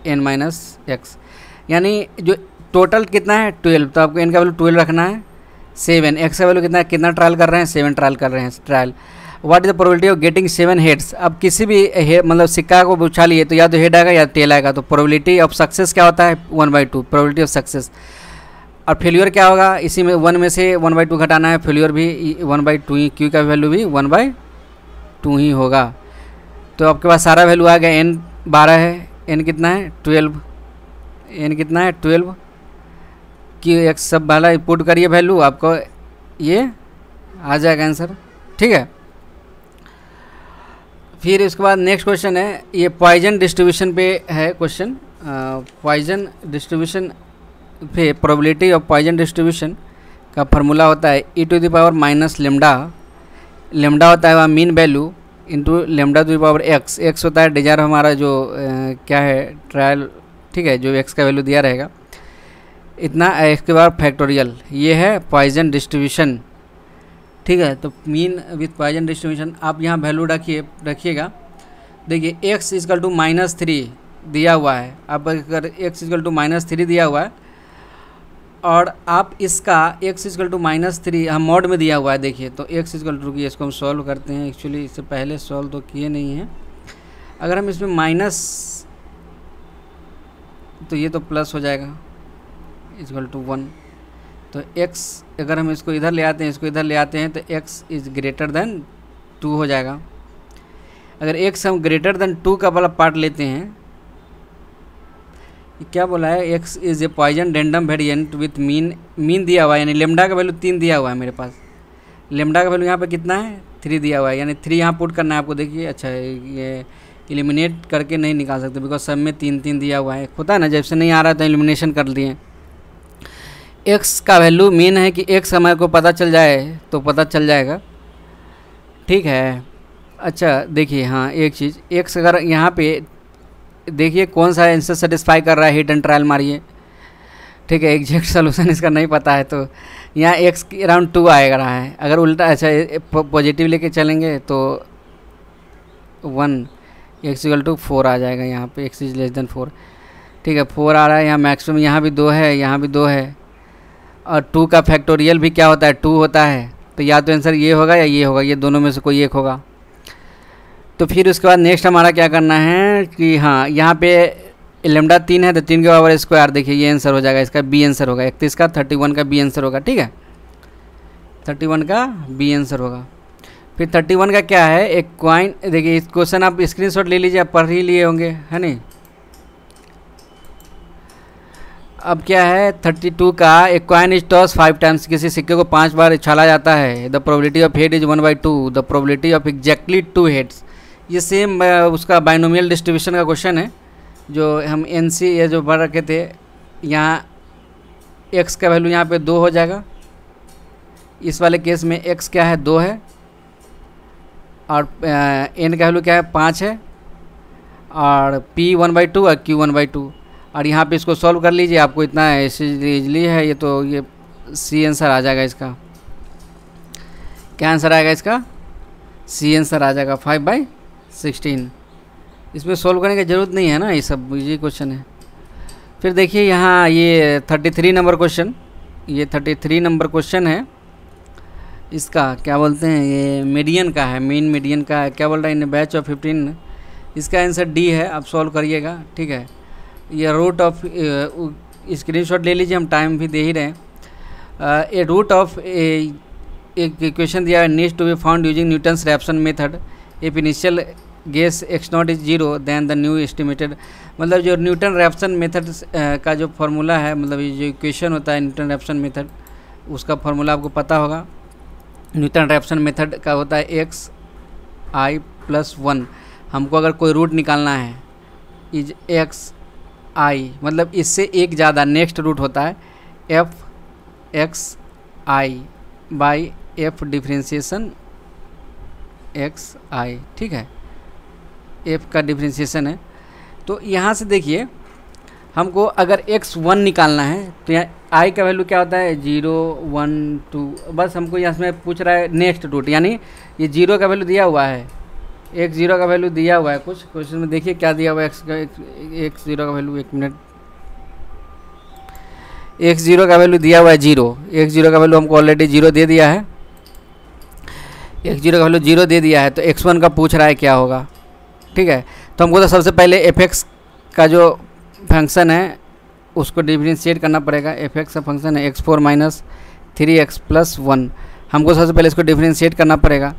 n-x, यानी जो टोटल कितना है 12, तो आपको n का वैल्यू 12 रखना है। 7 x का वैल्यू कितना है, कितना ट्रायल कर रहे हैं, 7 ट्रायल कर रहे हैं trial. What is the probability of getting 7 heads. अब किसी भी मतलब सिक्का को उछालिए तो या तो हेड आएगा या टेल आएगा, तो प्रोबेबिलिटी ऑफ सक्सेस क्या होता है 1/2, प्रोबेबिलिटी ऑफ सक्सेस। और फेल्यूर क्या होगा, इसी में 1 में से 1/2 घटाना है, फेल्यूर भी 1/2 ही, Q का वैल्यू भी 1/2 ही होगा। तो आपके पास सारा वैल्यू आ गया। n 12 है, n कितना है 12, n कितना है 12, Q x सब वाला पुट करिए वैल्यू, आपको ये आ जाएगा आंसर। ठीक है, फिर इसके बाद नेक्स्ट क्वेश्चन है, ये पॉइजन डिस्ट्रीब्यूशन पे है क्वेश्चन। पॉइजन डिस्ट्रीब्यूशन पे प्रोबेबिलिटी ऑफ पॉइजन डिस्ट्रीब्यूशन का फार्मूला होता है e to the power minus lambda. Lambda होता है वह mean value into lambda to the power x। x होता है डिजायर हमारा जो क्या है ट्रायल, ठीक है, जो x का वैल्यू दिया रहेगा इतना, x के बाद फैक्टोरियल। ये है पॉइजन डिस्ट्रीब्यूशन। ठीक है, तो मीन विथ पॉइजन डिस्ट्रीब्यूशन आप यहाँ वैल्यू रखिएगा। देखिए x इजकल टू -3 दिया हुआ है। अब अगर x इजकल टू -3 दिया हुआ है और आप इसका x इजकल टू -3 हम मॉड में दिया हुआ है, देखिए तो x इजकल टू की, इसको हम सॉल्व करते हैं। एक्चुअली इससे पहले सॉल्व तो किए नहीं हैं। अगर हम इसमें माइनस, तो ये तो प्लस हो जाएगा इजकल टू 1। तो x अगर हम इसको इधर ले आते हैं, इसको इधर ले आते हैं, तो x इज़ ग्रेटर देन 2 हो जाएगा। अगर x हम ग्रेटर देन 2 का वाला पार्ट लेते हैं, क्या बोला है, x is a Poisson random variant with mean दिया हुआ है, यानी लेमडा का वैल्यू 3 दिया हुआ है मेरे पास। लेमडा का वैल्यू यहाँ पे कितना है 3 दिया हुआ है, यानी 3 यहाँ पुट करना है आपको। देखिए अच्छा, ये एलिमिनेट करके नहीं निकाल सकते बिकॉज सब में 3 दिया हुआ है। होता है ना, जब से नहीं आ रहा तो एलिमिनेशन कर लिए। x का वैल्यू मीन है कि x हमारे को पता चल जाए तो पता चल जाएगा। ठीक है, अच्छा देखिए, हाँ एक चीज़, x अगर यहाँ पे देखिए कौन सा आंसर सेटिस्फाई कर रहा है, हिट एंड ट्रायल मारिए। ठीक है, एग्जैक्ट सोल्यूशन इसका नहीं पता है तो यहाँ x अराउंड 2 आएगा रहा है। अगर उल्टा अच्छा पॉजिटिव लेके चलेंगे तो 1, x इक्वल टू 4 आ जाएगा यहाँ पे, x इज लेस देन 4। ठीक है, 4 आ रहा है यहाँ मैक्सिमम, यहाँ भी 2 है, यहाँ भी 2 है, और 2 का फैक्टोरियल भी क्या होता है 2 होता है। तो या तो आंसर ये होगा या ये होगा, ये दोनों में से कोई एक होगा। तो फिर उसके बाद नेक्स्ट हमारा क्या करना है कि हाँ यहाँ पे लेमडा 3 है तो 3 के पावर स्क्वायर, देखिए ये आंसर हो जाएगा, इसका बी आंसर होगा। 31 का 31 का बी आंसर होगा। ठीक है, 31 का बी आंसर होगा। फिर 31 का क्या है, एक कॉइन, देखिए इस क्वेश्चन आप स्क्रीनशॉट ले लीजिए, आप पढ़ ही लिए होंगे, है नहीं। अब क्या है 32 का, एक कॉइन इज टॉस 5 टाइम्स, किसी सिक्के को 5 बार उछाला जाता है। The probability of head is 1/2, the probability of exactly 2 heads. ये सेम उसका बाइनोमियल डिस्ट्रीब्यूशन का क्वेश्चन है जो हम NC ये जो पढ़ रखे थे। यहाँ x का वैल्यू यहाँ पे 2 हो जाएगा, इस वाले केस में x क्या है 2 है, और n का वैल्यू क्या है 5 है, और p 1/2 और q 1/2। और यहाँ पे इसको सॉल्व कर लीजिए, आपको इतना इजली है ये, तो ये C आंसर आ जाएगा इसका। क्या आंसर आएगा इसका, C आंसर आ जाएगा 5/16। इसमें सॉल्व करने की ज़रूरत नहीं है ना, ये सब इजी क्वेश्चन है। फिर देखिए यहाँ ये 33 नंबर क्वेश्चन, ये 33 नंबर क्वेश्चन है। इसका क्या बोलते हैं, ये मीडियन का है, मीन मीडियन का है। क्या बोल रहा है, इन बैच ऑफ 15, इसका आंसर डी है, आप सॉल्व करिएगा। ठीक है, ये रूट ऑफ, स्क्रीनशॉट ले लीजिए, हम टाइम भी दे ही रहे हैं। ए रूट ऑफ एक इक्वेशन दिया है, needs to be found using Newton's Raphson method if initial guess x0 is 0 than the new estimated. मतलब जो न्यूटन रैप्सन मेथड का जो फार्मूला है, मतलब ये जो इक्वेशन होता है न्यूटन रैप्सन मेथड, उसका फार्मूला आपको पता होगा। न्यूटन रैप्सन मेथड का होता है xi + 1। हमको अगर कोई रूट निकालना है इज xi, मतलब इससे एक ज़्यादा नेक्स्ट रूट होता है fxi, by f differentiation x i, ठीक है, एफ का डिफ्रेंशिएशन है। तो यहाँ से देखिए हमको अगर x1 निकालना है तो यहाँ आई का वैल्यू क्या होता है 0 1 2, बस हमको यहाँ में पूछ रहा है नेक्स्ट रूट, यानी ये 0 का वैल्यू दिया हुआ है, x0 का वैल्यू दिया हुआ है कुछ क्वेश्चन में, देखिए क्या दिया हुआ है x0 का वैल्यू, 1 मिनट, x0 का वैल्यू दिया हुआ है 0, x0 का वैल्यू हमको ऑलरेडी 0 दे दिया है, x0 का वैल्यू 0 दे दिया है, तो x1 का पूछ रहा है क्या होगा, ठीक है। तो हमको तो सबसे पहले fx का जो फंक्शन है उसको डिफरेंशिएट करना पड़ेगा। fx का फंक्शन है x4 माइनस 3x प्लस 1, हमको सबसे पहले इसको डिफरेंशिएट करना पड़ेगा।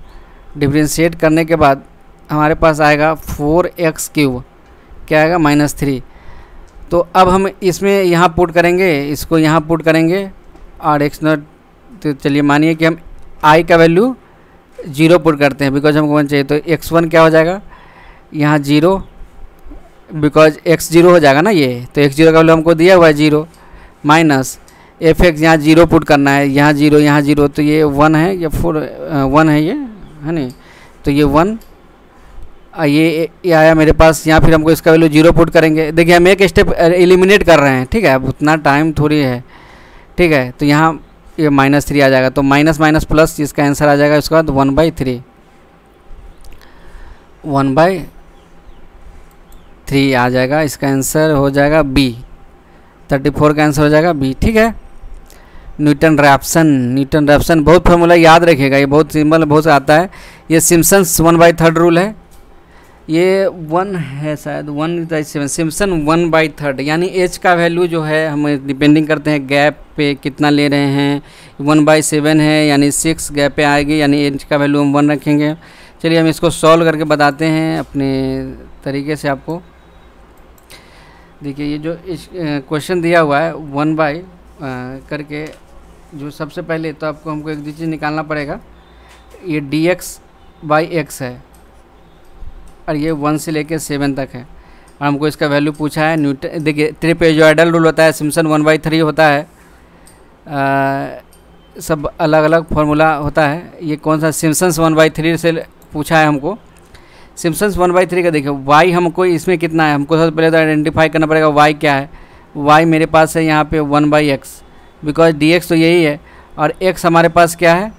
डिफरेंशिएट करने के बाद हमारे पास आएगा 4x क्यूब, क्या आएगा -3। तो अब हम इसमें यहाँ पुट करेंगे, इसको यहाँ पुट करेंगे और x0, तो चलिए मानिए कि हम i का वैल्यू 0 पुट करते हैं बिकॉज हमको 1 चाहिए, तो x1 क्या हो जाएगा यहाँ 0, बिकॉज x0 हो जाएगा ना ये, तो x0 का वैल्यू हमको दिया हुआ है 0, माइनस fx यहाँ 0 पुट करना है, यहाँ 0 यहाँ 0, तो ये 1 है या 1 है, ये है नहीं, तो ये 1 ये आया मेरे पास यहाँ, फिर हमको इसका वैल्यू 0 पुट करेंगे। देखिए हम एक स्टेप एलिमिनेट कर रहे हैं, ठीक है, अब उतना टाइम थोड़ी है, ठीक है। तो यहाँ ये -3 आ जाएगा, तो माइनस माइनस प्लस इसका आंसर आ जाएगा, उसके बाद 1/3 आ जाएगा, इसका आंसर हो जाएगा B, 34 का आंसर हो जाएगा B, ठीक है। न्यूटन रैप्सन बहुत फार्मूला याद रखिएगा, ये बहुत सिंपल बहुत आता है, ये सिम्पसन्स 1/3 रूल है, ये 1 है शायद 1/7, सिम्पसन 1/3, यानी एच का वैल्यू जो है हम डिपेंडिंग करते हैं गैप पे कितना ले रहे हैं, 1/7 है यानी 6 गैप पे आएगी, यानी एच का वैल्यू हम 1 रखेंगे। चलिए हम इसको सॉल्व करके बताते हैं अपने तरीके से आपको। देखिए ये जो क्वेश्चन दिया हुआ है 1 बाई करके, जो सबसे पहले तो आपको हमको एक चीज़ निकालना पड़ेगा, ये dx/x है और ये 1 से लेके 7 तक है, और हमको इसका वैल्यू पूछा है न्यूटन। देखिए ट्रापेजॉइडल रूल होता है, सिम्पसन 1/3 होता है, सब अलग अलग फार्मूला होता है। ये कौन सा सिम्पसन्स 1/3 से पूछा है हमको, सिम्पसन्स 1/3 का। देखिए y हमको इसमें कितना है, हमको सबसे पहले तो आइडेंटिफाई करना पड़ेगा y क्या है। y मेरे पास है यहाँ पे 1/x, बिकॉज dx तो यही है, और x हमारे पास क्या है,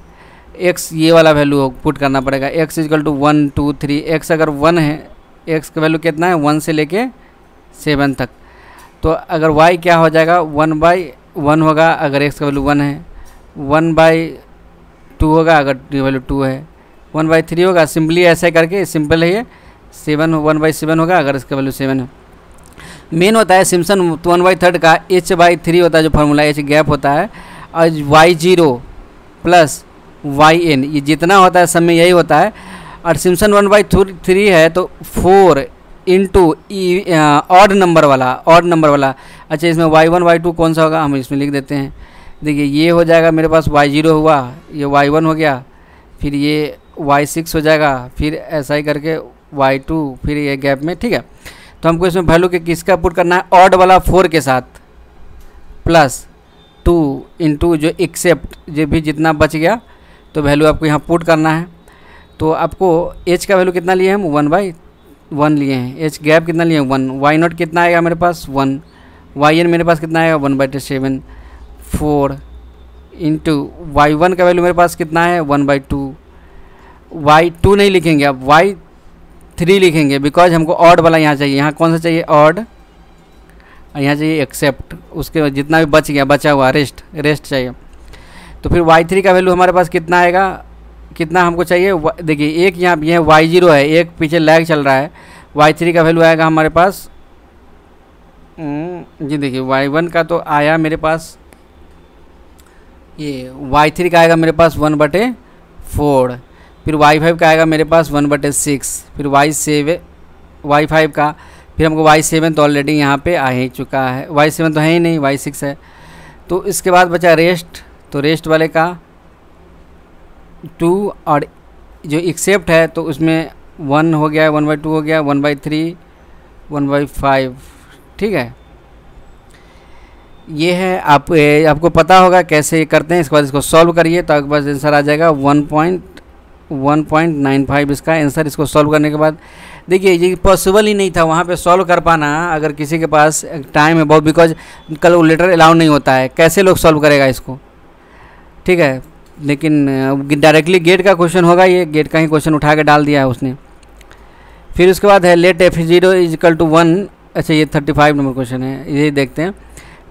x ये वाला वैल्यू पुट करना पड़ेगा, x = 1 2 3, x अगर 1 है, x का वैल्यू कितना है 1 से लेके 7 तक, तो अगर y क्या हो जाएगा 1/1 होगा अगर x का वैल्यू 1 है, 1/2 होगा अगर वैल्यू 2 है, 1/3 होगा, सिंपली ऐसे करके सिंपल है ये 1/7 होगा अगर इसका वैल्यू 7 है। मेन होता है सिम्पसन 1/3 का h/3 होता है जो फार्मूला, h गैप होता है, और y0 प्लस yn ये जितना होता है सब में यही होता है, और सिम्पसन 1/3 है तो 4 इंटू ऑड नंबर वाला, अच्छा इसमें y1 y2 कौन सा होगा हम इसमें लिख देते हैं। देखिए ये हो जाएगा मेरे पास y0 हुआ, ये y1 हो गया, फिर ये y6 हो जाएगा, फिर ऐसा ही करके y2, फिर ये गैप में, ठीक है। तो हमको इसमें वैल्यू के किसका पुट करना है, ऑड वाला 4 के साथ प्लस 2 इंटू जो एक्सेप्ट जो भी जितना बच गया तो वैल्यू आपको यहाँ पुट करना है। तो आपको h का वैल्यू कितना लिए हम 1/1 लिए हैं, h गैप कितना लिए 1, y0 कितना आएगा मेरे पास 1, yn मेरे पास कितना आएगा 1/7, 4 इंटू y1 का वैल्यू मेरे पास कितना है 1/2, y2 नहीं लिखेंगे, अब y3 लिखेंगे बिकॉज हमको ऑड वाला यहाँ चाहिए, यहाँ कौन सा चाहिए ऑड, और यहाँ चाहिए एक्सेप्ट, उसके जितना भी बच गया बचा हुआ रेस्ट चाहिए। तो फिर y3 का वैल्यू हमारे पास कितना आएगा, कितना हमको चाहिए, देखिए एक यहाँ ये y0 है, एक पीछे लैग चल रहा है, y3 का वैल्यू आएगा हमारे पास जी देखिए y1 का तो आया मेरे पास, ये y3 का आएगा मेरे पास 1/4, फिर y5 का आएगा मेरे पास 1/6, फिर y5 का, फिर हमको y7 तो ऑलरेडी यहाँ पे आ ही चुका है, y7 तो है ही नहीं, y6 है। तो इसके बाद बचा रेस्ट, तो रेस्ट वाले का 2, और जो एक्सेप्ट है तो उसमें 1 हो गया, 1/2 हो गया, 1/3 1/5, ठीक है। ये है। आपको पता होगा कैसे करते हैं। इसके बाद इसको सॉल्व करिए तो आपके पास आंसर आ जाएगा 1.95 इसका आंसर। इसको सॉल्व करने के बाद देखिए ये पॉसिबल ही नहीं था वहाँ पे सॉल्व कर पाना अगर किसी के पास टाइम है बहुत, बिकॉज कैलकुलेटर अलाउ नहीं होता है। कैसे लोग सॉल्व करेगा इसको, ठीक है। लेकिन डायरेक्टली गेट का क्वेश्चन होगा, ये गेट का ही क्वेश्चन उठा के डाल दिया है उसने। फिर उसके बाद है लेट f0 इक्वल टू 1। अच्छा ये 35 नंबर क्वेश्चन है, ये देखते हैं।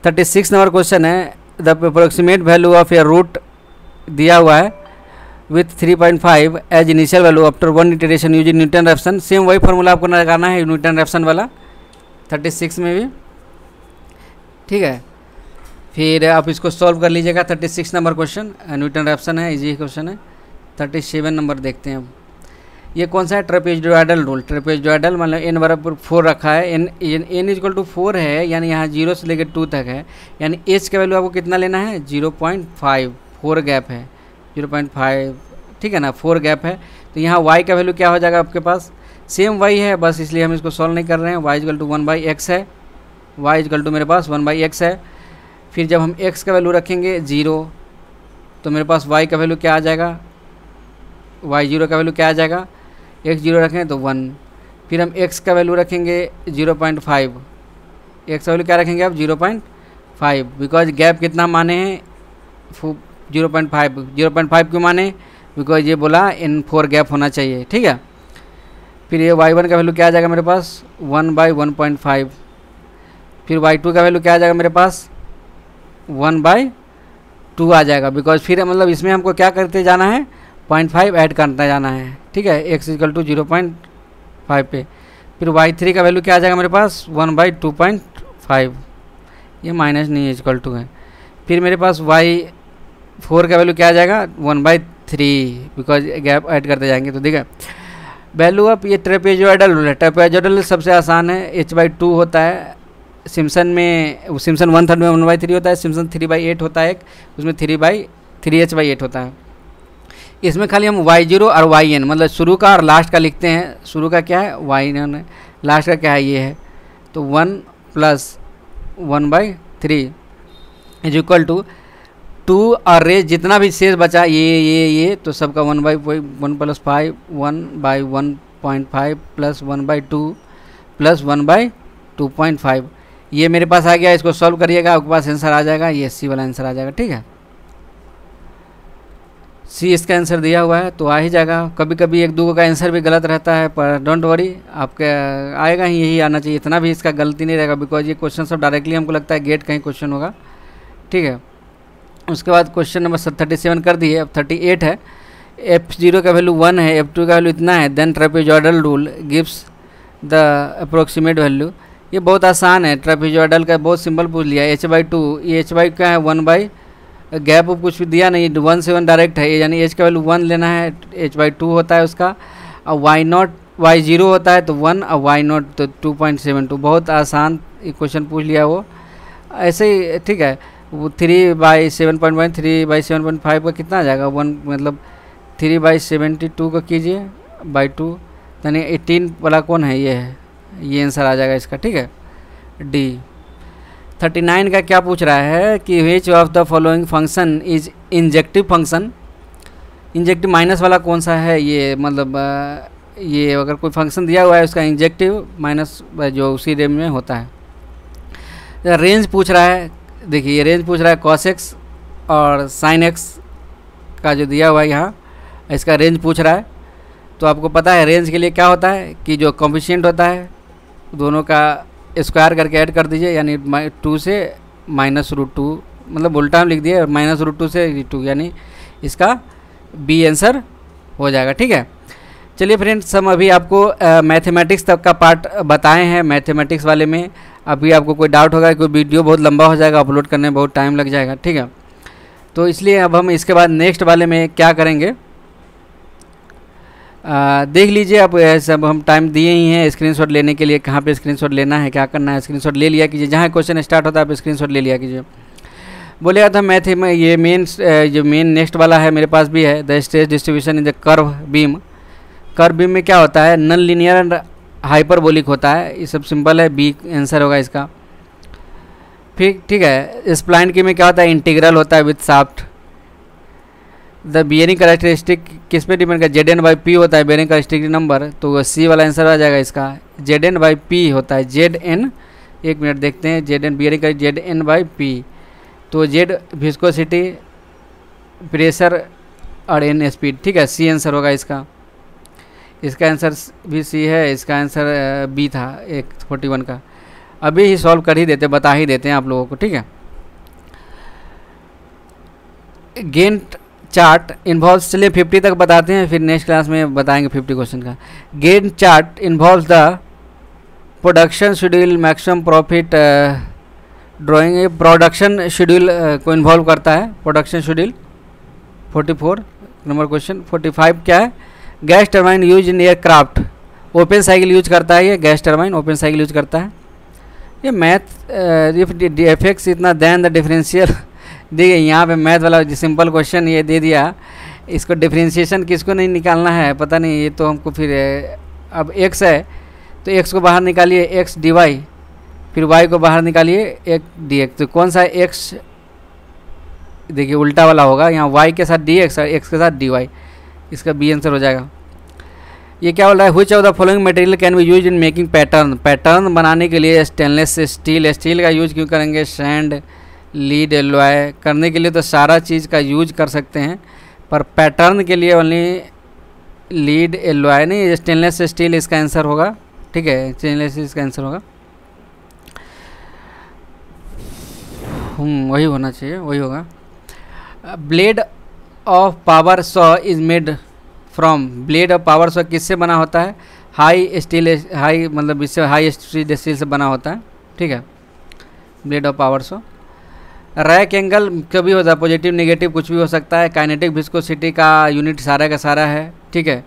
36 नंबर क्वेश्चन है the approximate value of a root दिया हुआ है with 3.5 as initial value after 1 iteration using Newton Raphson. Same वही फार्मूला आपको लगाना है न्यूटन रेफसन वाला 36 में भी, ठीक है। फिर आप इसको सॉल्व कर लीजिएगा। 36 नंबर क्वेश्चन न्यूटन रेफसन है, इजी क्वेश्चन है। 37 नंबर देखते हैं अब। ये कौन सा है, ट्रेपेजॉइडल रूल। ट्रेपेजॉइडल मतलब n बराबर 4 रखा है, n इक्वल टू 4 है, यानी यहाँ 0 से लेकर 2 तक है, यानी h का वैल्यू आपको कितना लेना है 0.5। 4 गैप है 0.5, ठीक है ना, 4 गैप है। तो यहाँ y का वैल्यू क्या हो जाएगा आपके पास, सेम y है, बस इसलिए हम इसको सॉल्व नहीं कर रहे हैं। y इक्वल टू 1/x है, y इक्वल टू मेरे पास 1/x है। फिर जब हम x का वैल्यू रखेंगे 0 तो मेरे पास y का वैल्यू क्या आ जाएगा, y0 का वैल्यू क्या आ जाएगा, x 0 रखें तो 1। फिर हम x का वैल्यू रखेंगे 0.5, x का वैल्यू क्या रखेंगे आप 0.5, बिकॉज गैप कितना माने हैं 0.5 क्यों माने, बिकॉज ये बोला इन 4 गैप होना चाहिए, ठीक है। फिर ये y1 का वैल्यू क्या आ जाएगा मेरे पास 1/1.5। फिर y2 का वैल्यू क्या आ जाएगा मेरे पास 1/2 आ जाएगा, बिकॉज फिर मतलब इसमें हमको क्या करते जाना है 0.5 ऐड करता जाना है, ठीक है, x इक्वल टू 0.5 पे। फिर y3 का वैल्यू क्या आ जाएगा मेरे पास 1/2.5, ये माइनस नहीं है, इक्वल टू है। फिर मेरे पास y4 का वैल्यू क्या आ जाएगा 1/3, बिकॉज गैप ऐड करते जाएंगे तो ठीक है। वैल्यू अब ये ट्रेपेजॉइडल रूल है। ट्रेपेजॉइडल सबसे आसान है, h/2 होता है। सिम्पसन 1/3 में 1/3 होता है, सिम्पसन 3/8 होता है, उसमें 3h/8 होता है। इसमें खाली हम y0 और yn मतलब शुरू का और लास्ट का लिखते हैं। शुरू का क्या है yn है, लास्ट का क्या है ये है, तो 1 + 1/3 इज इक्वल टू 2 और रेज जितना भी शेष बचा ये तो सबका 1/1 + 5 1/1.5 + 1/2 + 1/2.5 ये मेरे पास आ गया। इसको सॉल्व करिएगा, आपके पास आंसर आ जाएगा, ये सी वाला आंसर आ जाएगा, ठीक है। सी इसका आंसर दिया हुआ है तो आ ही जाएगा। कभी कभी 1-2 का आंसर भी गलत रहता है, पर डोंट वरी, आपके आएगा ही, यही आना चाहिए, इतना भी इसका गलती नहीं रहेगा, बिकॉज ये क्वेश्चन सब डायरेक्टली हमको लगता है गेट का ही क्वेश्चन होगा, ठीक है। उसके बाद क्वेश्चन नंबर 37 कर दिए। अब 38 है, f0 का वैल्यू 1 है, f2 का वैल्यू इतना है, then trapezoidal rule gives the approximate value. ये बहुत आसान है, ट्रेपेजॉइडल का बहुत सिंपल पूछ लिया। h/2, ये h/2 क्या है 1/, गैप कुछ भी दिया नहीं, 1 से 1 डायरेक्ट है, यानी h का वैल्यू 1 लेना है, h/2 होता है उसका। और y0 होता है तो 1 और y0 तो 2.72। बहुत आसान क्वेश्चन पूछ लिया वो, ऐसे ही, ठीक है। वो 3/7.1 3/7.5 का कितना आ जाएगा 1, मतलब 3/72 को कीजिए /2, यानी 18 वाला कौन है, ये है, ये आंसर आ जाएगा इसका, ठीक है, डी। 39 का क्या पूछ रहा है कि which of the following function is injective function. Injective minus वाला कौन सा है, ये मतलब ये अगर कोई फंक्शन दिया हुआ है उसका इंजेक्टिव माइनस जो उसी रेंज में होता है। रेंज पूछ रहा है, देखिए ये रेंज पूछ रहा है cos x और sin x का जो दिया हुआ है यहाँ, इसका रेंज पूछ रहा है। तो आपको पता है रेंज के लिए क्या होता है कि जो कॉम्पिशेंट होता है दोनों का स्क्वायर करके ऐड कर दीजिए, यानी 2 से -√2, मतलब उल्टा हम लिख दिए, -√2 से 2, यानी इसका बी आंसर हो जाएगा, ठीक है। चलिए फ्रेंड्स, हम अभी आपको मैथमेटिक्स तक का पार्ट बताए हैं। मैथमेटिक्स वाले में अभी आपको कोई डाउट होगा, कोई वीडियो बहुत लंबा हो जाएगा, अपलोड करने में बहुत टाइम लग जाएगा, ठीक है। तो इसलिए अब हम इसके बाद नेक्स्ट वाले में क्या करेंगे देख लीजिए। अब सब हम टाइम दिए ही हैं स्क्रीनशॉट लेने के लिए, कहाँ पे स्क्रीनशॉट लेना है, क्या करना है, स्क्रीनशॉट ले लिया कीजिए, जहाँ क्वेश्चन स्टार्ट होता है आप स्क्रीनशॉट ले लिया कीजिए। बोलेगा था मैथ में ये जो मेन नेक्स्ट वाला है मेरे पास भी है, the stress distribution in the curve beam. Curve beam में क्या होता है, नॉन लीनियर एंड हाइपरबोलिक होता है, ये सब सिंपल है, बी आंसर होगा इसका। फिर ठीक है, स्प्लाइन की में क्या होता है, इंटीग्रल होता है with shaft. The bearing characteristic किस पे डिपेंड करता है, Zn/P होता है बियरिंग करेक्टरिस्टिक नंबर, तो सी वाला आंसर आ जाएगा इसका। Zn/P होता है, Zn, एक मिनट देखते हैं, Zn बियरिंग का Zn/P, तो Z विस्कोसिटी, प्रेशर और N स्पीड, ठीक है, सी आंसर होगा इसका। इसका आंसर भी सी है, इसका आंसर बी था 41 का। अभी ही सॉल्व कर ही देते, बता ही देते हैं आप लोगों को, ठीक है। गेंट चार्ट इन्वॉल्व्स, चलिए 50 तक बताते हैं, फिर नेक्स्ट क्लास में बताएंगे 50 क्वेश्चन का। Gantt chart involves the production schedule, maximum profit drawing, production schedule को इन्वॉल्व करता है, प्रोडक्शन शेड्यूल 44 नंबर क्वेश्चन। 45 क्या है, gas turbine use in aircraft, open cycle use करता है, ये gas turbine open cycle use करता है। ये मैथ एफेक्ट्स इतना देन द डिफरेंशियल दी गई, यहाँ पे मैथ वाला सिंपल क्वेश्चन ये दे दिया, इसको डिफरेंशिएशन किसको नहीं निकालना है पता नहीं, ये तो हमको फिर अब x है तो x को बाहर निकालिए x dy, फिर y को बाहर निकालिए एक dx, तो कौन सा x, देखिए उल्टा वाला होगा, यहाँ y के साथ dx और x के साथ dy, इसका बी आंसर हो जाएगा। ये क्या बोल रहा है, which of the following material can be use in making pattern, pattern बनाने के लिए स्टेनलेस स्टील, स्टील का यूज क्यों करेंगे, सैंड, लीड, एलॉय, करने के लिए तो सारा चीज़ का यूज कर सकते हैं, पर पैटर्न के लिए ओनली लीड एलॉय नहीं, स्टेनलेस स्टील इसका आंसर होगा, ठीक है, स्टेनलेस इसका आंसर होगा। वही होना चाहिए, वही होगा। Blade of power saw is made from, blade of power saw किससे बना होता है, हाई स्टील, हाई मतलब इससे हाई स्टील से बना होता है, ठीक है, blade of power saw. Rack angle कभी होता है, पॉजिटिव नेगेटिव कुछ भी हो सकता है। काइनेटिक विस्कोसिटी का यूनिट सारा का सारा है, ठीक है,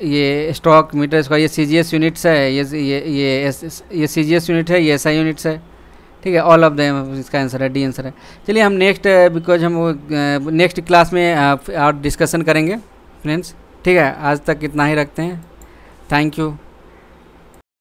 ये स्टॉक मीटर इसका, ये CGS यूनिट्स है, ये CGS यूनिट है, ये SI यूनिट्स है, ठीक है, ऑल ऑफ देम इसका आंसर है, डी आंसर है। चलिए हम नेक्स्ट, बिकॉज हम नेक्स्ट क्लास में और डिस्कशन करेंगे फ्रेंड्स, ठीक है, आज तक इतना ही रखते हैं, थैंक यू।